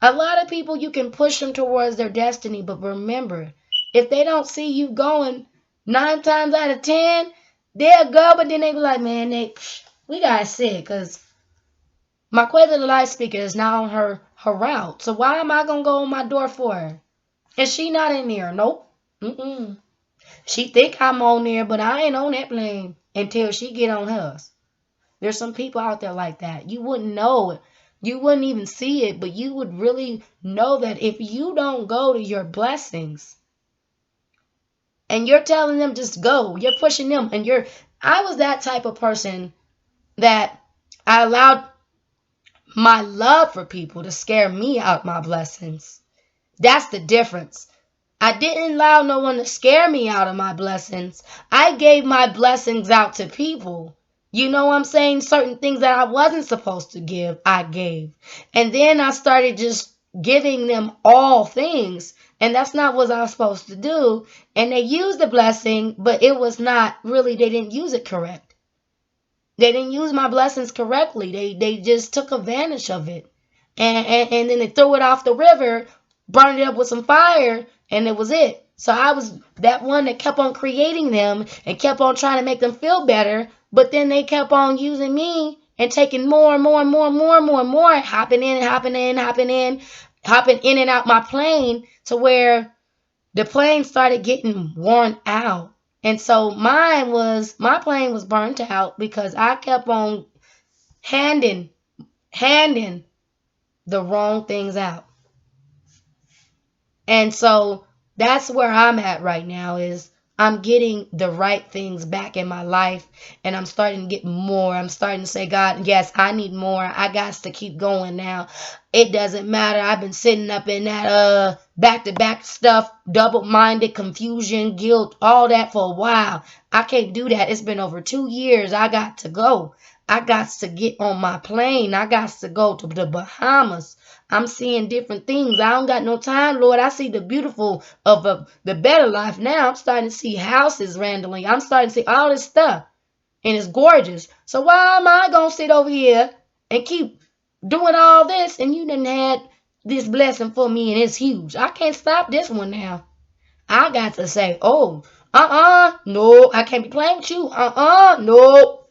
A lot of people, you can push them towards their destiny, but remember, if they don't see you going 9 times out of 10, they'll go, but then they be like, man, we got sick, because Marquayla the life speaker is not on her route. So why am I going to go on my door for her? Is she not in there? Nope. Mm-mm. She think I'm on there, but I ain't on that plane until she get on hers. There's some people out there like that. You wouldn't know it. You wouldn't even see it, but you would really know that if you don't go to your blessings and you're telling them just go, you're pushing them and I was that type of person that I allowed my love for people to scare me out my blessings. That's the difference. I didn't allow no one to scare me out of my blessings. I gave my blessings out to people. You know what I'm saying? Certain things that I wasn't supposed to give, I gave. And then I started just giving them all things. And that's not what I was supposed to do. And they used the blessing, but it was not really, they didn't use it correct. They didn't use my blessings correctly. They just took advantage of it. And then they threw it off the river, burned it up with some fire, and it was it. So I was that one that kept on creating them and kept on trying to make them feel better, but then they kept on using me and taking more and more and more and more and more and more, hopping in, hopping in, hopping in, hopping in and out my plane to where the plane started getting worn out. And so my plane was burnt out because I kept on handing the wrong things out. And so that's where I'm at right now is I'm getting the right things back in my life and I'm starting to get more. I'm starting to say, God, yes, I need more. I got to keep going now. It doesn't matter. I've been sitting up in that back-to-back stuff, double-minded, confusion, guilt, all that for a while. I can't do that. It's been over 2 years. I got to go. I got to get on my plane. I got to go to the Bahamas. I'm seeing different things. I don't got no time, Lord. I see the beautiful of the better life now. I'm starting to see houses randomly. I'm starting to see all this stuff. and it's gorgeous. So why am I gonna sit over here and keep doing all this and you done had this blessing for me and it's huge? I can't stop this one now. I got to say, oh, no, I can't be playing with you. No.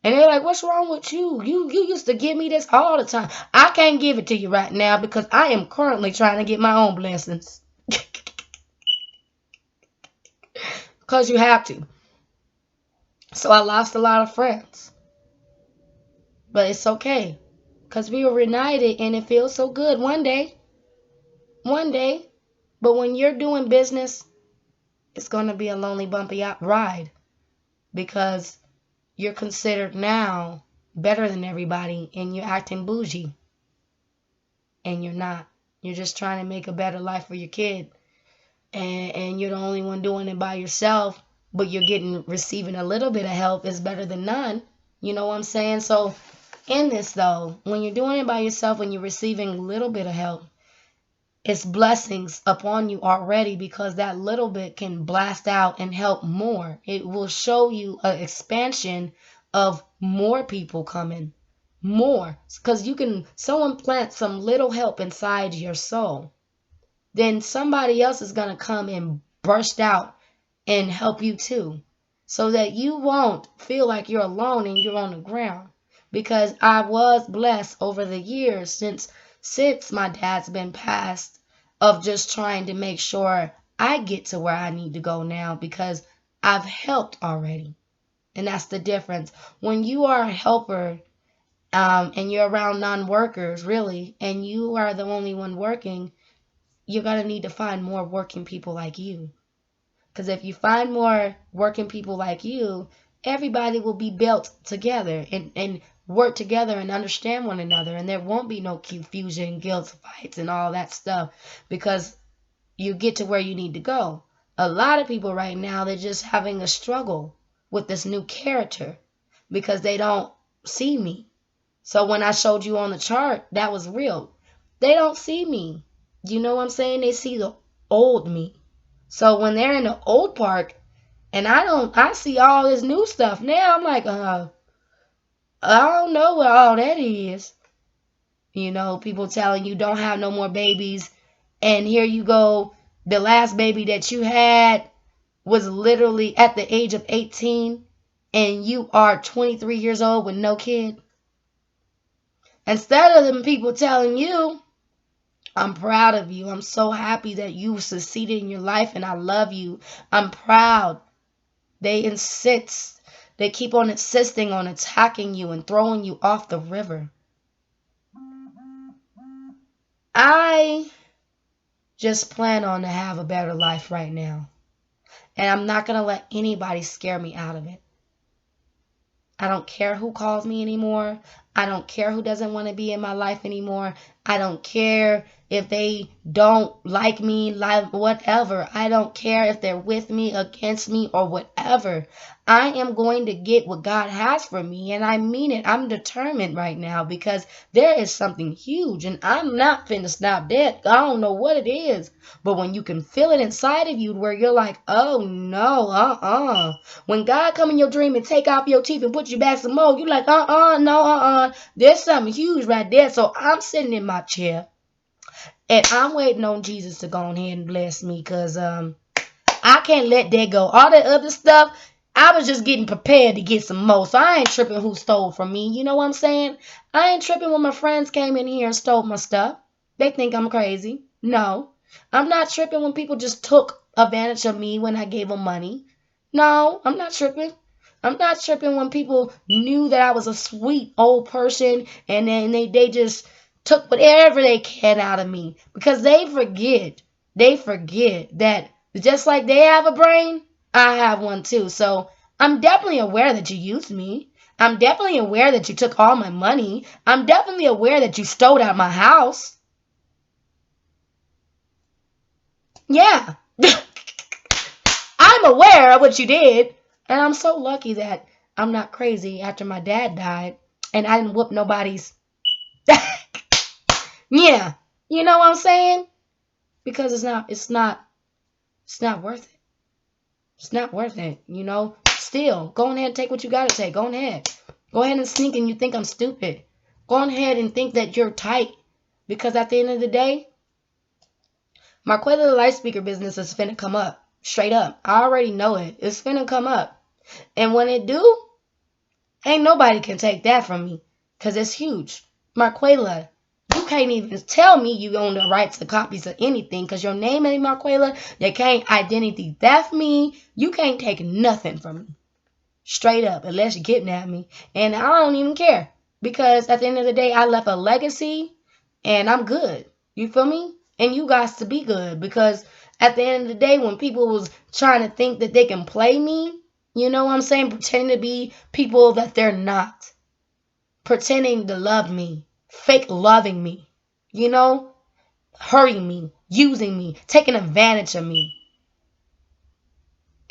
And they're like, what's wrong with you? You used to give me this all the time. I can't give it to you right now because I am currently trying to get my own blessings. Because you have to. So I lost a lot of friends. But it's okay. Because we were reunited and it feels so good one day. One day. But when you're doing business, it's going to be a lonely, bumpy ride. Because you're considered now better than everybody and you're acting bougie. And you're not. You're just trying to make a better life for your kid. And you're the only one doing it by yourself. But you're receiving a little bit of help is better than none. You know what I'm saying? So in this though, when you're doing it by yourself, when you're receiving a little bit of help, it's blessings upon you already because that little bit can blast out and help more. It will show you an expansion of more people coming. More. Because someone plants some little help inside your soul. Then somebody else is going to come and burst out and help you too. So that you won't feel like you're alone and you're on the ground. Because I was blessed over the years since my dad's been passed of just trying to make sure I get to where I need to go now because I've helped already. And that's the difference. When you are a helper and you're around non-workers, really, and you are the only one working, you're going to need to find more working people like you. Because if you find more working people like you, everybody will be built together and work together and understand one another. And there won't be no confusion, guilt, fights, and all that stuff because you get to where you need to go. A lot of people right now, they're just having a struggle with this new character because they don't see me. So when I showed you on the chart, that was real. They don't see me. You know what I'm saying? They see the old me. So when they're in the old park and I see all this new stuff now, I'm like, I don't know what all that is. You know, people telling you don't have no more babies. And here you go. The last baby that you had was literally at the age of 18 and you are 23 years old with no kid. Instead of them people telling you, I'm proud of you. I'm so happy that you succeeded in your life and I love you. I'm proud. They insist. They keep on insisting on attacking you and throwing you off the river. I just plan on to have a better life right now. And I'm not going to let anybody scare me out of it. I don't care who calls me anymore. I don't care who doesn't want to be in my life anymore. I don't care if they don't like me, like whatever. I don't care if they're with me, against me, or whatever. I am going to get what God has for me, and I mean it. I'm determined right now because there is something huge, and I'm not finna stop dead. I don't know what it is, but when you can feel it inside of you where you're like, oh no, When God come in your dream and take off your teeth and put you back some more, you're like, no, there's something huge right there. So I'm sitting in my chair and I'm waiting on Jesus to go ahead and bless me because I can't let that go. All that other stuff, I was just getting prepared to get some more. So I ain't tripping who stole from me. You know what I'm saying? I ain't tripping when my friends came in here and stole my stuff. They think I'm crazy. No. I'm not tripping when people just took advantage of me when I gave them money. No, I'm not tripping. I'm not tripping when people knew that I was a sweet old person and then they just took whatever they can out of me because they forget that just like they have a brain, I have one too. So I'm definitely aware that you used me. I'm definitely aware that you took all my money. I'm definitely aware that you stole out my house. Yeah. I'm aware of what you did. And I'm so lucky that I'm not crazy after my dad died and I didn't whoop nobody's. Yeah. You know what I'm saying? Because it's not worth it. It's not worth it, you know? Still, go ahead and take what you gotta take. Go ahead. Go ahead and sneak and you think I'm stupid. Go ahead and think that you're tight. Because at the end of the day, Marquayla the light speaker business is finna come up. Straight up. I already know it. It's finna come up. And when it do, ain't nobody can take that from me. Because it's huge. Marquayla, you can't even tell me you own the rights to copies of anything. Because your name ain't Marquayla. You can't identity theft me. You can't take nothing from me. Straight up. Unless you kidnap me. And I don't even care. Because at the end of the day, I left a legacy. And I'm good. You feel me? And you guys to be good. Because at the end of the day, when people was trying to think that they can play me, you know what I'm saying? Pretending to be people that they're not. Pretending to love me. Fake loving me. You know? Hurting me. Using me. Taking advantage of me.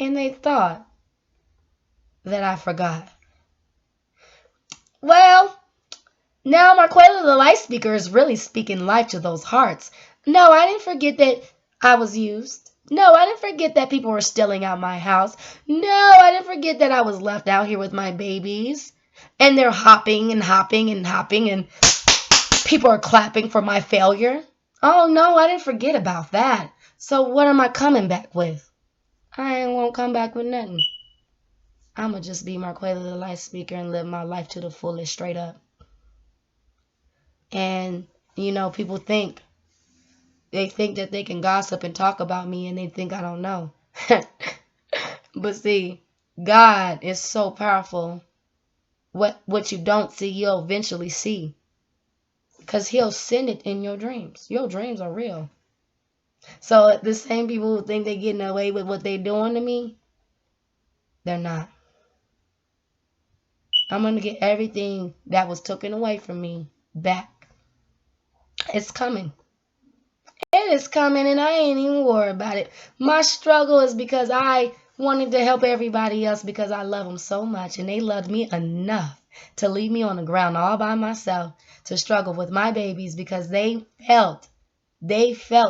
And they thought that I forgot. Well, now Marquayla the light speaker is really speaking life to those hearts. No, I didn't forget that I was used. No, I didn't forget that people were stealing out my house. No, I didn't forget that I was left out here with my babies. And they're hopping and hopping and hopping and people are clapping for my failure. Oh no, I didn't forget about that. So what am I coming back with? I ain't gonna come back with nothing. I'ma just be Marquayla the light speaker and live my life to the fullest, straight up. And, you know, people think that they can gossip and talk about me and they think I don't know. But see, God is so powerful. What you don't see, you'll eventually see. Because he'll send it in your dreams. Your dreams are real. So the same people who think they're getting away with what they're doing to me, they're not. I'm going to get everything that was taken away from me back. It's coming. It is coming and I ain't even worried about it. My struggle is because I wanted to help everybody else because I love them so much and they loved me enough to leave me on the ground all by myself to struggle with my babies because they felt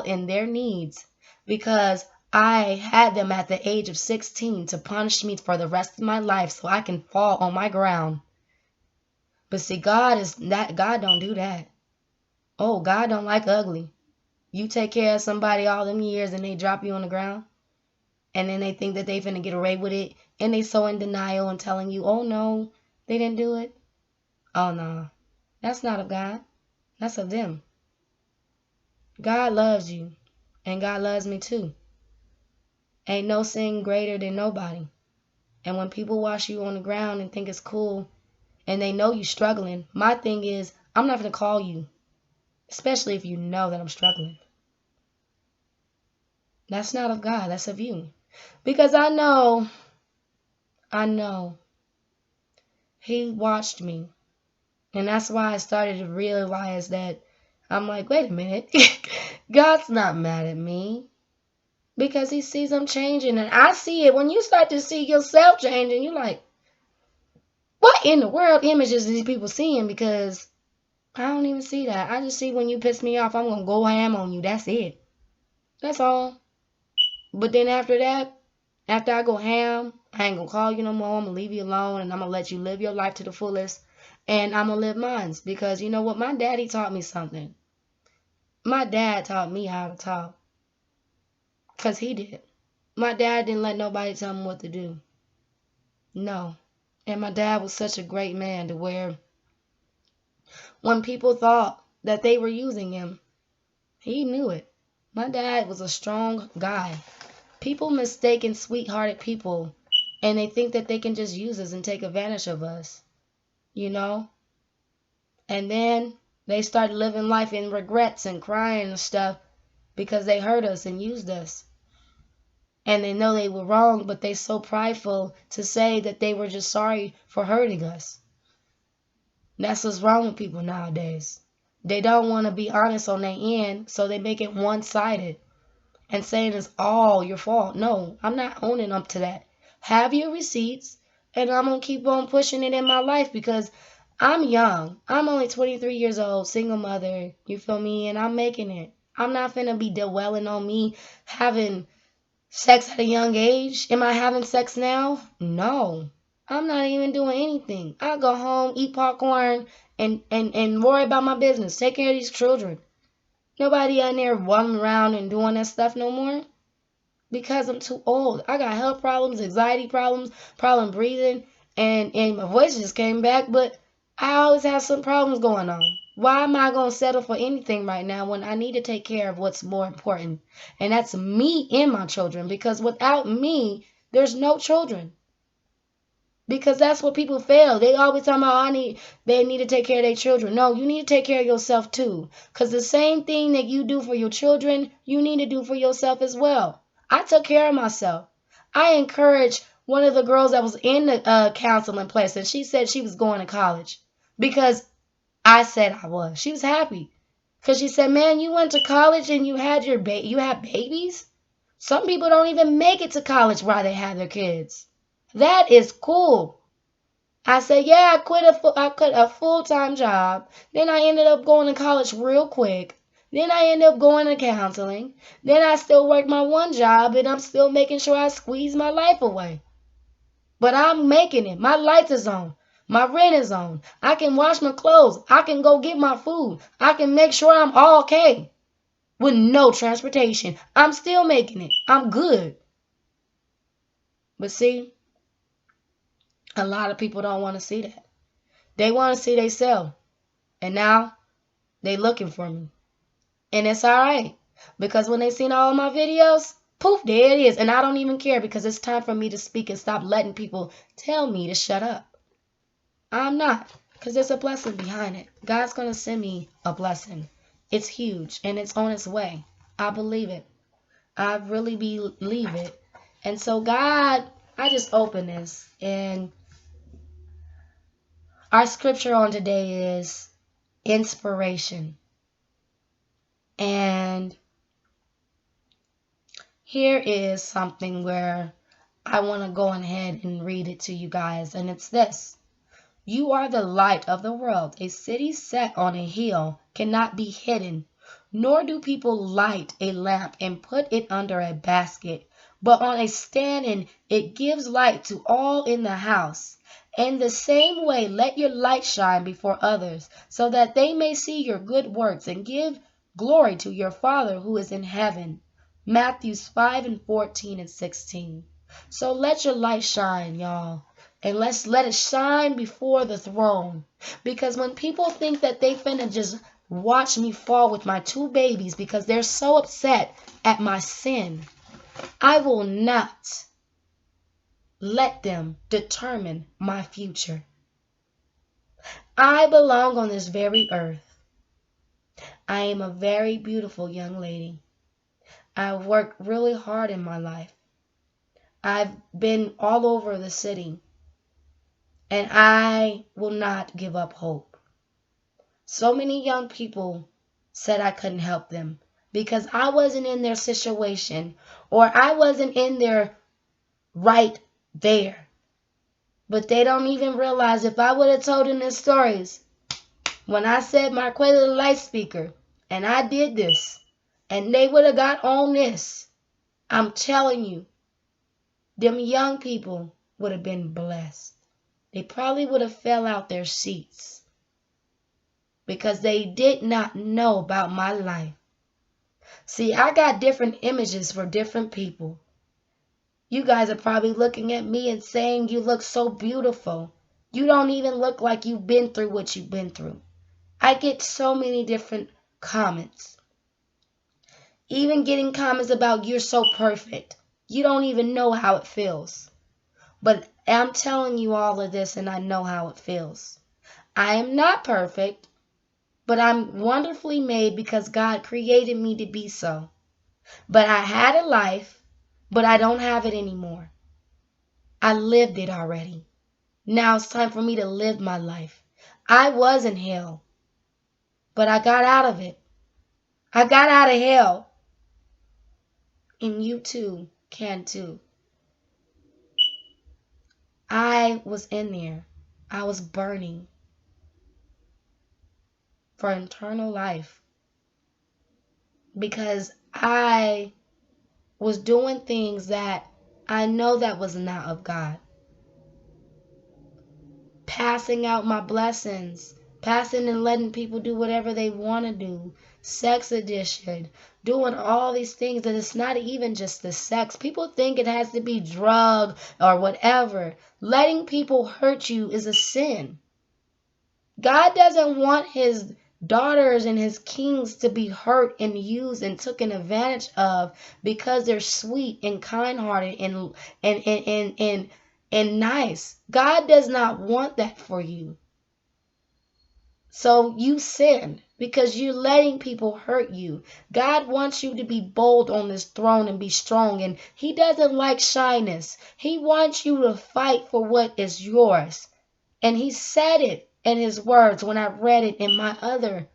in their needs because I had them at the age of 16 to punish me for the rest of my life so I can fall on my ground. But see, God don't do that. Oh, God don't like ugly. You take care of somebody all them years and they drop you on the ground. And then they think that they finna get away with it. And they so in denial and telling you, oh no, they didn't do it. Oh no, that's not of God. That's of them. God loves you. And God loves me too. Ain't no sin greater than nobody. And when people watch you on the ground and think it's cool and they know you struggling, my thing is, I'm not going to call you. Especially if you know that I'm struggling. That's not of God. That's of you. Because I know he watched me. And that's why I started to realize that I'm like, wait a minute. God's not mad at me. Because he sees I'm changing. And I see it. When you start to see yourself changing, you're like, what in the world images these people seeing? Because I don't even see that. I just see when you piss me off, I'm going to go ham on you. That's it. That's all. But then after that, after I go ham, I ain't going to call you no more. I'm going to leave you alone and I'm going to let you live your life to the fullest. And I'm going to live mine. Because you know what? My daddy taught me something. My dad taught me how to talk. Because he did. My dad didn't let nobody tell him what to do. No. And my dad was such a great man to where when people thought that they were using him, he knew it. My dad was a strong guy. People mistaken sweethearted people and they think that they can just use us and take advantage of us. You know? And then they start living life in regrets and crying and stuff because they hurt us and used us. And they know they were wrong, but they're so prideful to say that they were just sorry for hurting us. That's what's wrong with people nowadays. They don't want to be honest on their end, so they make it one-sided and saying it's all your fault. No, I'm not owning up to that. Have your receipts, and I'm going to keep on pushing it in my life because I'm young. I'm only 23 years old, single mother, you feel me, and I'm making it. I'm not finna be dwelling on me having Sex at a young age? Am I having sex now? No. I'm not even doing anything. I go home, eat popcorn, and worry about my business. Take care of these children. Nobody in there running around and doing that stuff no more. Because I'm too old. I got health problems, anxiety problems, problem breathing, and my voice just came back, but I always have some problems going on. Why am I going to settle for anything right now when I need to take care of what's more important? And that's me and my children, because without me, there's no children. Because that's what people fail. They always talk about they need to take care of their children. No, you need to take care of yourself too. Because the same thing that you do for your children, you need to do for yourself as well. I took care of myself. I encouraged one of the girls that was in the counseling place, and she said she was going to college because I said I was. She was happy because she said, "Man, you went to college and you had you had babies. Some people don't even make it to college while they have their kids. That is cool." I said, "Yeah, I quit a full-time job. Then I ended up going to college real quick. Then I ended up going to counseling. Then I still work my one job, and I'm still making sure I squeeze my life away. But I'm making it. My lights is on. My rent is on. I can wash my clothes. I can go get my food. I can make sure I'm all okay with no transportation. I'm still making it. I'm good." But see, a lot of people don't want to see that. They want to see themselves. And now they looking for me. And it's all right. Because when they seen all my videos, poof, there it is. And I don't even care because it's time for me to speak and stop letting people tell me to shut up. I'm not. Because there's a blessing behind it. God's going to send me a blessing. It's huge and it's on its way. I believe it. I really believe it. And so God, I just open this. And our scripture on today is inspiration. And here is something where I want to go ahead and read it to you guys. And it's this. You are the light of the world. A city set on a hill cannot be hidden, nor do people light a lamp and put it under a basket, but on a stand, and it gives light to all in the house. In the same way, let your light shine before others, so that they may see your good works and give glory to your Father who is in heaven. Matthew 5:14 and 16. So let your light shine, y'all. And let's let it shine before the throne. Because when people think that they finna just watch me fall with my two babies because they're so upset at my sin, I will not let them determine my future. I belong on this very earth. I am a very beautiful young lady. I've worked really hard in my life. I've been all over the city. And I will not give up hope. So many young people said I couldn't help them because I wasn't in their situation or I wasn't in there right there. But they don't even realize if I would have told them their stories when I said Marquayla the light speaker and I did this and they would have got on this, I'm telling you, them young people would have been blessed. They probably would have fell out their seats because they did not know about my life. See, I got different images for different people. You guys are probably looking at me and saying you look so beautiful. You don't even look like you've been through what you've been through. I get so many different comments. Even getting comments about you're so perfect. You don't even know how it feels. But I'm telling you all of this and I know how it feels. I am not perfect, but I'm wonderfully made because God created me to be so. But I had a life, but I don't have it anymore. I lived it already. Now it's time for me to live my life. I was in hell, but I got out of it. I got out of hell. And you too can too. I was in there. I was burning for eternal life because I was doing things that I know that was not of God. Passing out my blessings, passing and letting people do whatever they want to do, sex addiction, doing all these things that it's not even just the sex. People think it has to be drug or whatever. Letting people hurt you is a sin. God doesn't want his daughters and his kings to be hurt and used and taken advantage of because they're sweet and kind-hearted and nice. God does not want that for you. So you sin because you're letting people hurt you. God wants you to be bold on this throne and be strong, and he doesn't like shyness. He wants you to fight for what is yours. And he said it in his words when I read it in my other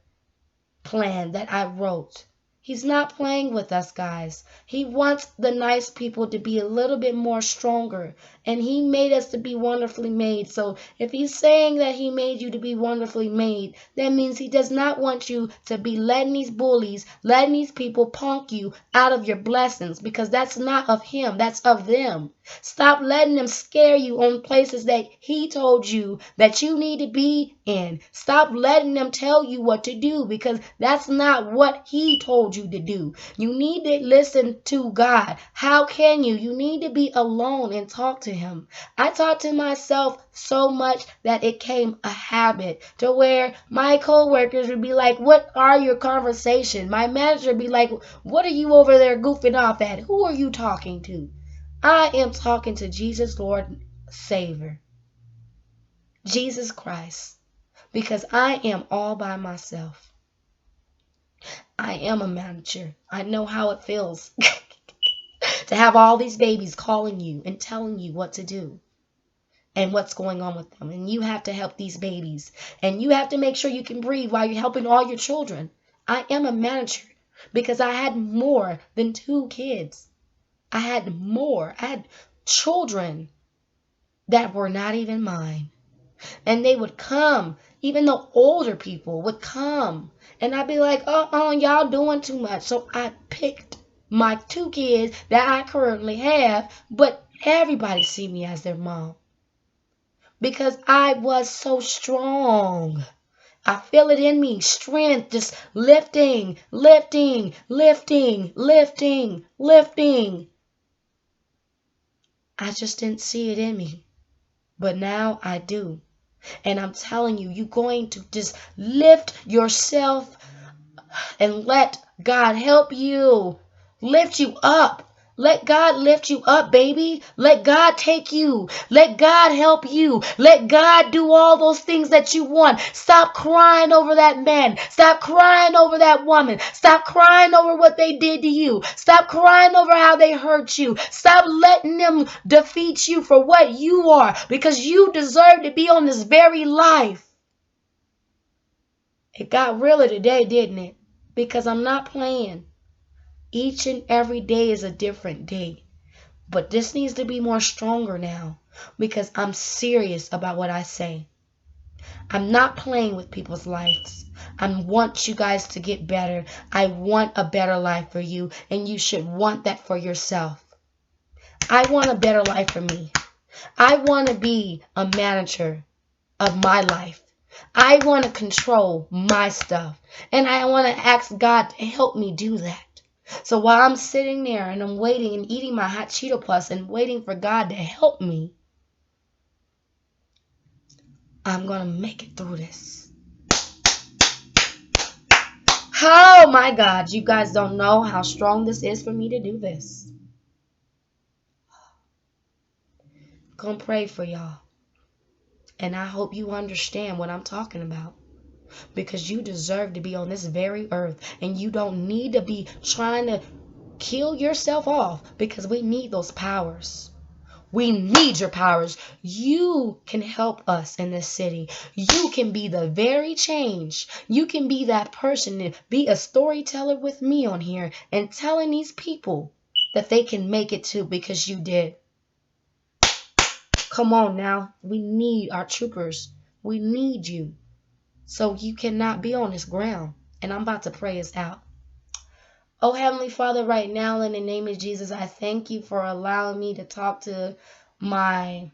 plan that I wrote. He's not playing with us, guys. He wants the nice people to be a little bit more stronger. And he made us to be wonderfully made. So if he's saying that he made you to be wonderfully made, that means he does not want you to be letting these bullies, letting these people punk you out of your blessings, because that's not of him. That's of them. Stop letting them scare you on places that he told you that you need to be in. Stop letting them tell you what to do, because that's not what he told you to do. You need to listen to God. How can you? You need to be alone and talk to him. I talk to myself so much that it came a habit to where my coworkers would be like, "What are your conversations?" My manager would be like, "What are you over there goofing off at? Who are you talking to?" I am talking to Jesus, Lord, Savior, Jesus Christ, because I am all by myself. I am a manager. I know how it feels to have all these babies calling you and telling you what to do and what's going on with them. And you have to help these babies. And you have to make sure you can breathe while you're helping all your children. I am a manager because I had more than 2 kids. I had more. I had children that were not even mine. And they would come, even the older people would come. And I'd be like, y'all doing too much. So I picked my 2 kids that I currently have, but everybody see me as their mom. Because I was so strong. I feel it in me, strength, just lifting, lifting, lifting, lifting, lifting. I just didn't see it in me. But now I do. And I'm telling you, you're going to just lift yourself and let God help you. Lift you up. Let God lift you up, baby. Let God take you. Let God help you. Let God do all those things that you want. Stop crying over that man. Stop crying over that woman. Stop crying over what they did to you. Stop crying over how they hurt you. Stop letting them defeat you for what you are, because you deserve to be on this very life. It got realer today, didn't it? Because I'm not playing. Each and every day is a different day. But this needs to be more stronger now, because I'm serious about what I say. I'm not playing with people's lives. I want you guys to get better. I want a better life for you, and you should want that for yourself. I want a better life for me. I want to be a manager of my life. I want to control my stuff, and I want to ask God to help me do that. So while I'm sitting there and I'm waiting and eating my hot Cheeto Puffs and waiting for God to help me, I'm going to make it through this. Oh my God, you guys don't know how strong this is for me to do this. I'm going to pray for y'all. And I hope you understand what I'm talking about. Because you deserve to be on this very earth. And you don't need to be trying to kill yourself off, because we need those powers. We need your powers. You can help us in this city. You can be the very change. You can be that person and be a storyteller with me on here and telling these people that they can make it too, because you did. Come on now. We need our troopers. We need you. So you cannot be on this ground. And I'm about to pray us out. Oh, Heavenly Father, right now in the name of Jesus, I thank you for allowing me to talk to my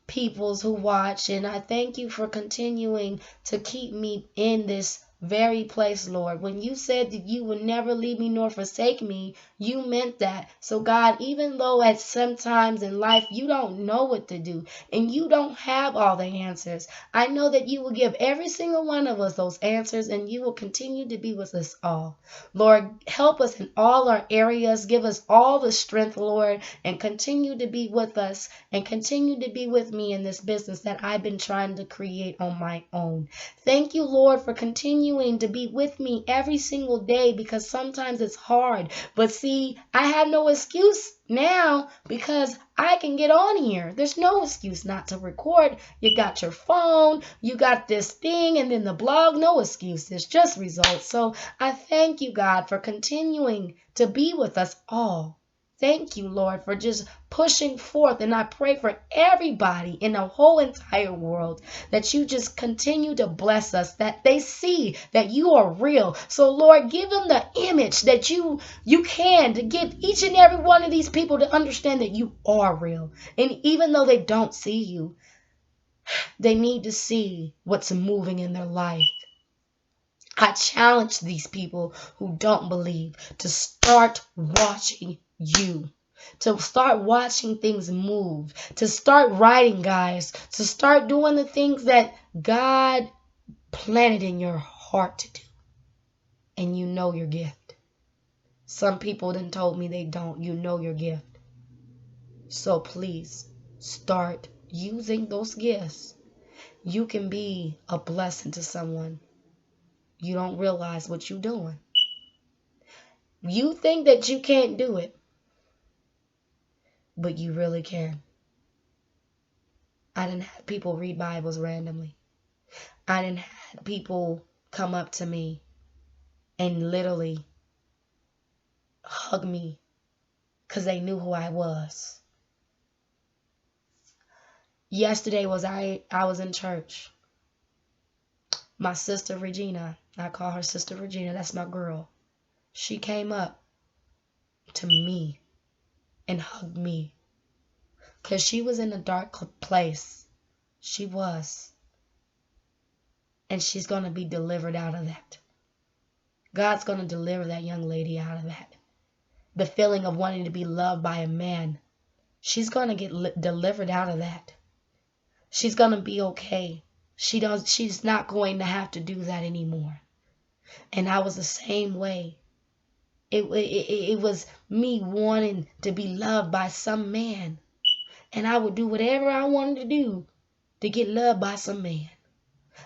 peoples who watch, and I thank you for continuing to keep me in this very place, Lord. When you said that you would never leave me nor forsake me, you meant that. So God, even though at some times in life you don't know what to do and you don't have all the answers, I know that you will give every single one of us those answers, and you will continue to be with us all. Lord, help us in all our areas. Give us all the strength, Lord, and continue to be with us and continue to be with me in this business that I've been trying to create on my own. Thank you, Lord, for continuing to be with me every single day, because sometimes it's hard. But see, I have no excuse now because I can get on here. There's no excuse not to record. You got your phone, you got this thing, and then the blog. No excuses, just results. So I thank you, God, for continuing to be with us all. Thank you, Lord, for just pushing forth. And I pray for everybody in the whole entire world that you just continue to bless us, that they see that you are real. So, Lord, give them the image that you can, to get each and every one of these people to understand that you are real. And even though they don't see you, they need to see what's moving in their life. I challenge these people who don't believe to start watching you, to start watching things move, to start writing, guys, to start doing the things that God planted in your heart to do. And you know your gift. Some people done told me they don't. You know your gift. So please start using those gifts. You can be a blessing to someone. You don't realize what you're doing. You think that you can't do it, but you really can. I didn't have people read Bibles randomly. I didn't have people come up to me and literally hug me because they knew who I was. Yesterday I was in church. My sister Regina, I call her Sister Regina, that's my girl. She came up to me and hugged me because she was in a dark place. She was. And she's going to be delivered out of that. God's going to deliver that young lady out of that. The feeling of wanting to be loved by a man. She's going to get delivered out of that. She's going to be okay. She's not going to have to do that anymore. And I was the same way. It was me wanting to be loved by some man. And I would do whatever I wanted to do to get loved by some man.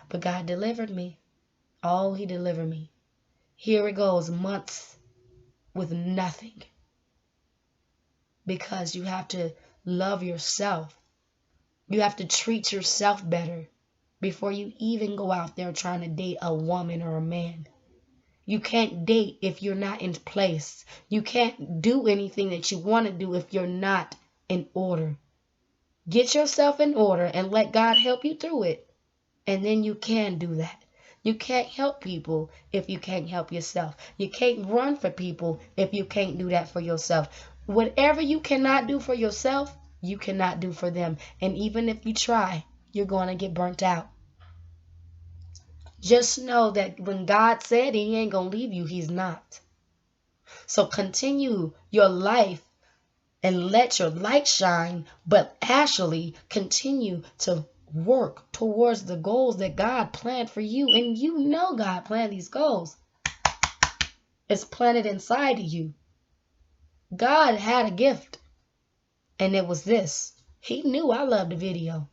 But God delivered me. Oh, he delivered me. Here it goes, months with nothing. Because you have to love yourself. You have to treat yourself better before you even go out there trying to date a woman or a man. You can't date if you're not in place. You can't do anything that you want to do if you're not in order. Get yourself in order and let God help you through it. And then you can do that. You can't help people if you can't help yourself. You can't run for people if you can't do that for yourself. Whatever you cannot do for yourself, you cannot do for them. And even if you try, you're going to get burnt out. Just know that when God said he ain't going to leave you, he's not. So continue your life and let your light shine, but actually continue to work towards the goals that God planned for you. And you know God planned these goals. It's planted inside of you. God had a gift, and it was this. He knew I loved the video.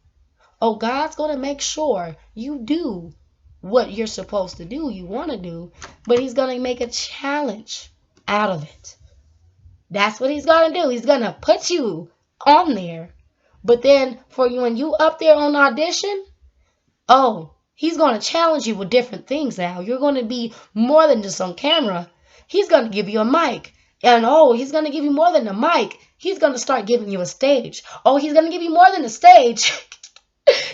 Oh, God's going to make sure you do what you're supposed to do, you want to do, but he's going to make a challenge out of it. That's what he's going to do. He's going to put you on there. But then for you, when you up there on audition, oh, he's going to challenge you with different things now. You're going to be more than just on camera. He's going to give you a mic. And oh, he's going to give you more than a mic. He's going to start giving you a stage. Oh, he's going to give you more than a stage.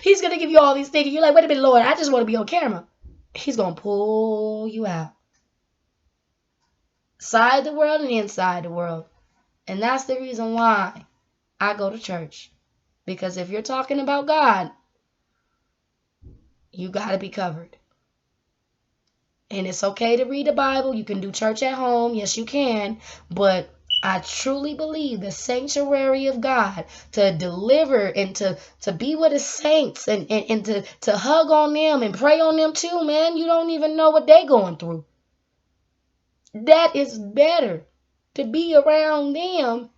He's going to give you all these things. You're like, wait a minute, Lord, I just want to be on camera. He's going to pull you out. outside the world and inside the world. And that's the reason why I go to church. Because if you're talking about God, you got to be covered. And it's okay to read the Bible. You can do church at home. Yes, you can. But I truly believe the sanctuary of God to deliver and to be with his saints and to hug on them and pray on them too, man. You don't even know what they're going through. That is better to be around them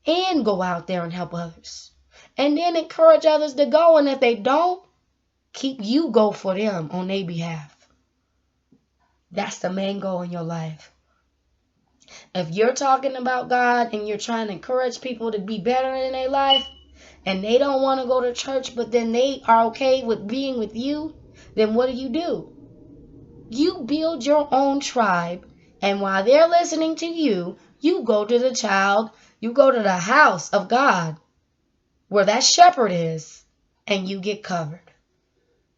and go out there and help others. And then encourage others to go. And if they don't, keep you go for them on their behalf. That's the main goal in your life. If you're talking about God and you're trying to encourage people to be better in their life and they don't want to go to church, but then they are okay with being with you, then what do? You build your own tribe, and while they're listening to you, you go to the house of God where that shepherd is, and you get covered.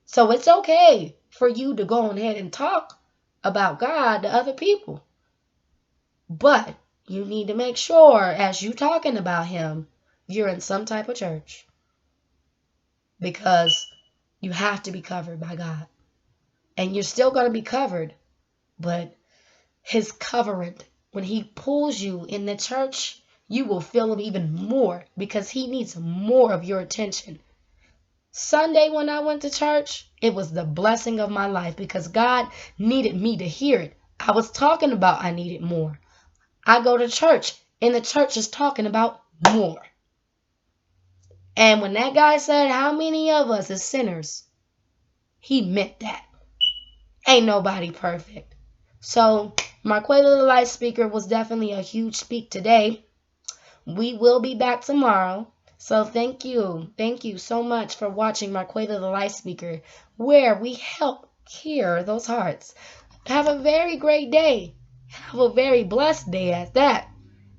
So it's okay for you to go ahead and talk about God to other people. But you need to make sure as you talking about him, you're in some type of church. Because you have to be covered by God. And you're still going to be covered. But his covering, when he pulls you in the church, you will feel him even more. Because he needs more of your attention. Sunday when I went to church, it was the blessing of my life because God needed me to hear it. I was talking about I needed more. I go to church and the church is talking about more. And when that guy said, how many of us is sinners? He meant that. Ain't nobody perfect. So Marquayla the Light Speaker was definitely a huge speak today. We will be back tomorrow. So thank you. Thank you so much for watching Marquayla the Light Speaker, where we help cure those hearts. Have a very great day. Have a very blessed day at that.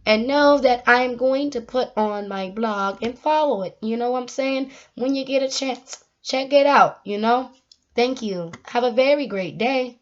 And know that I'm going to put on my blog and follow it. You know what I'm saying? When you get a chance, check it out, Thank you. Have a very great day.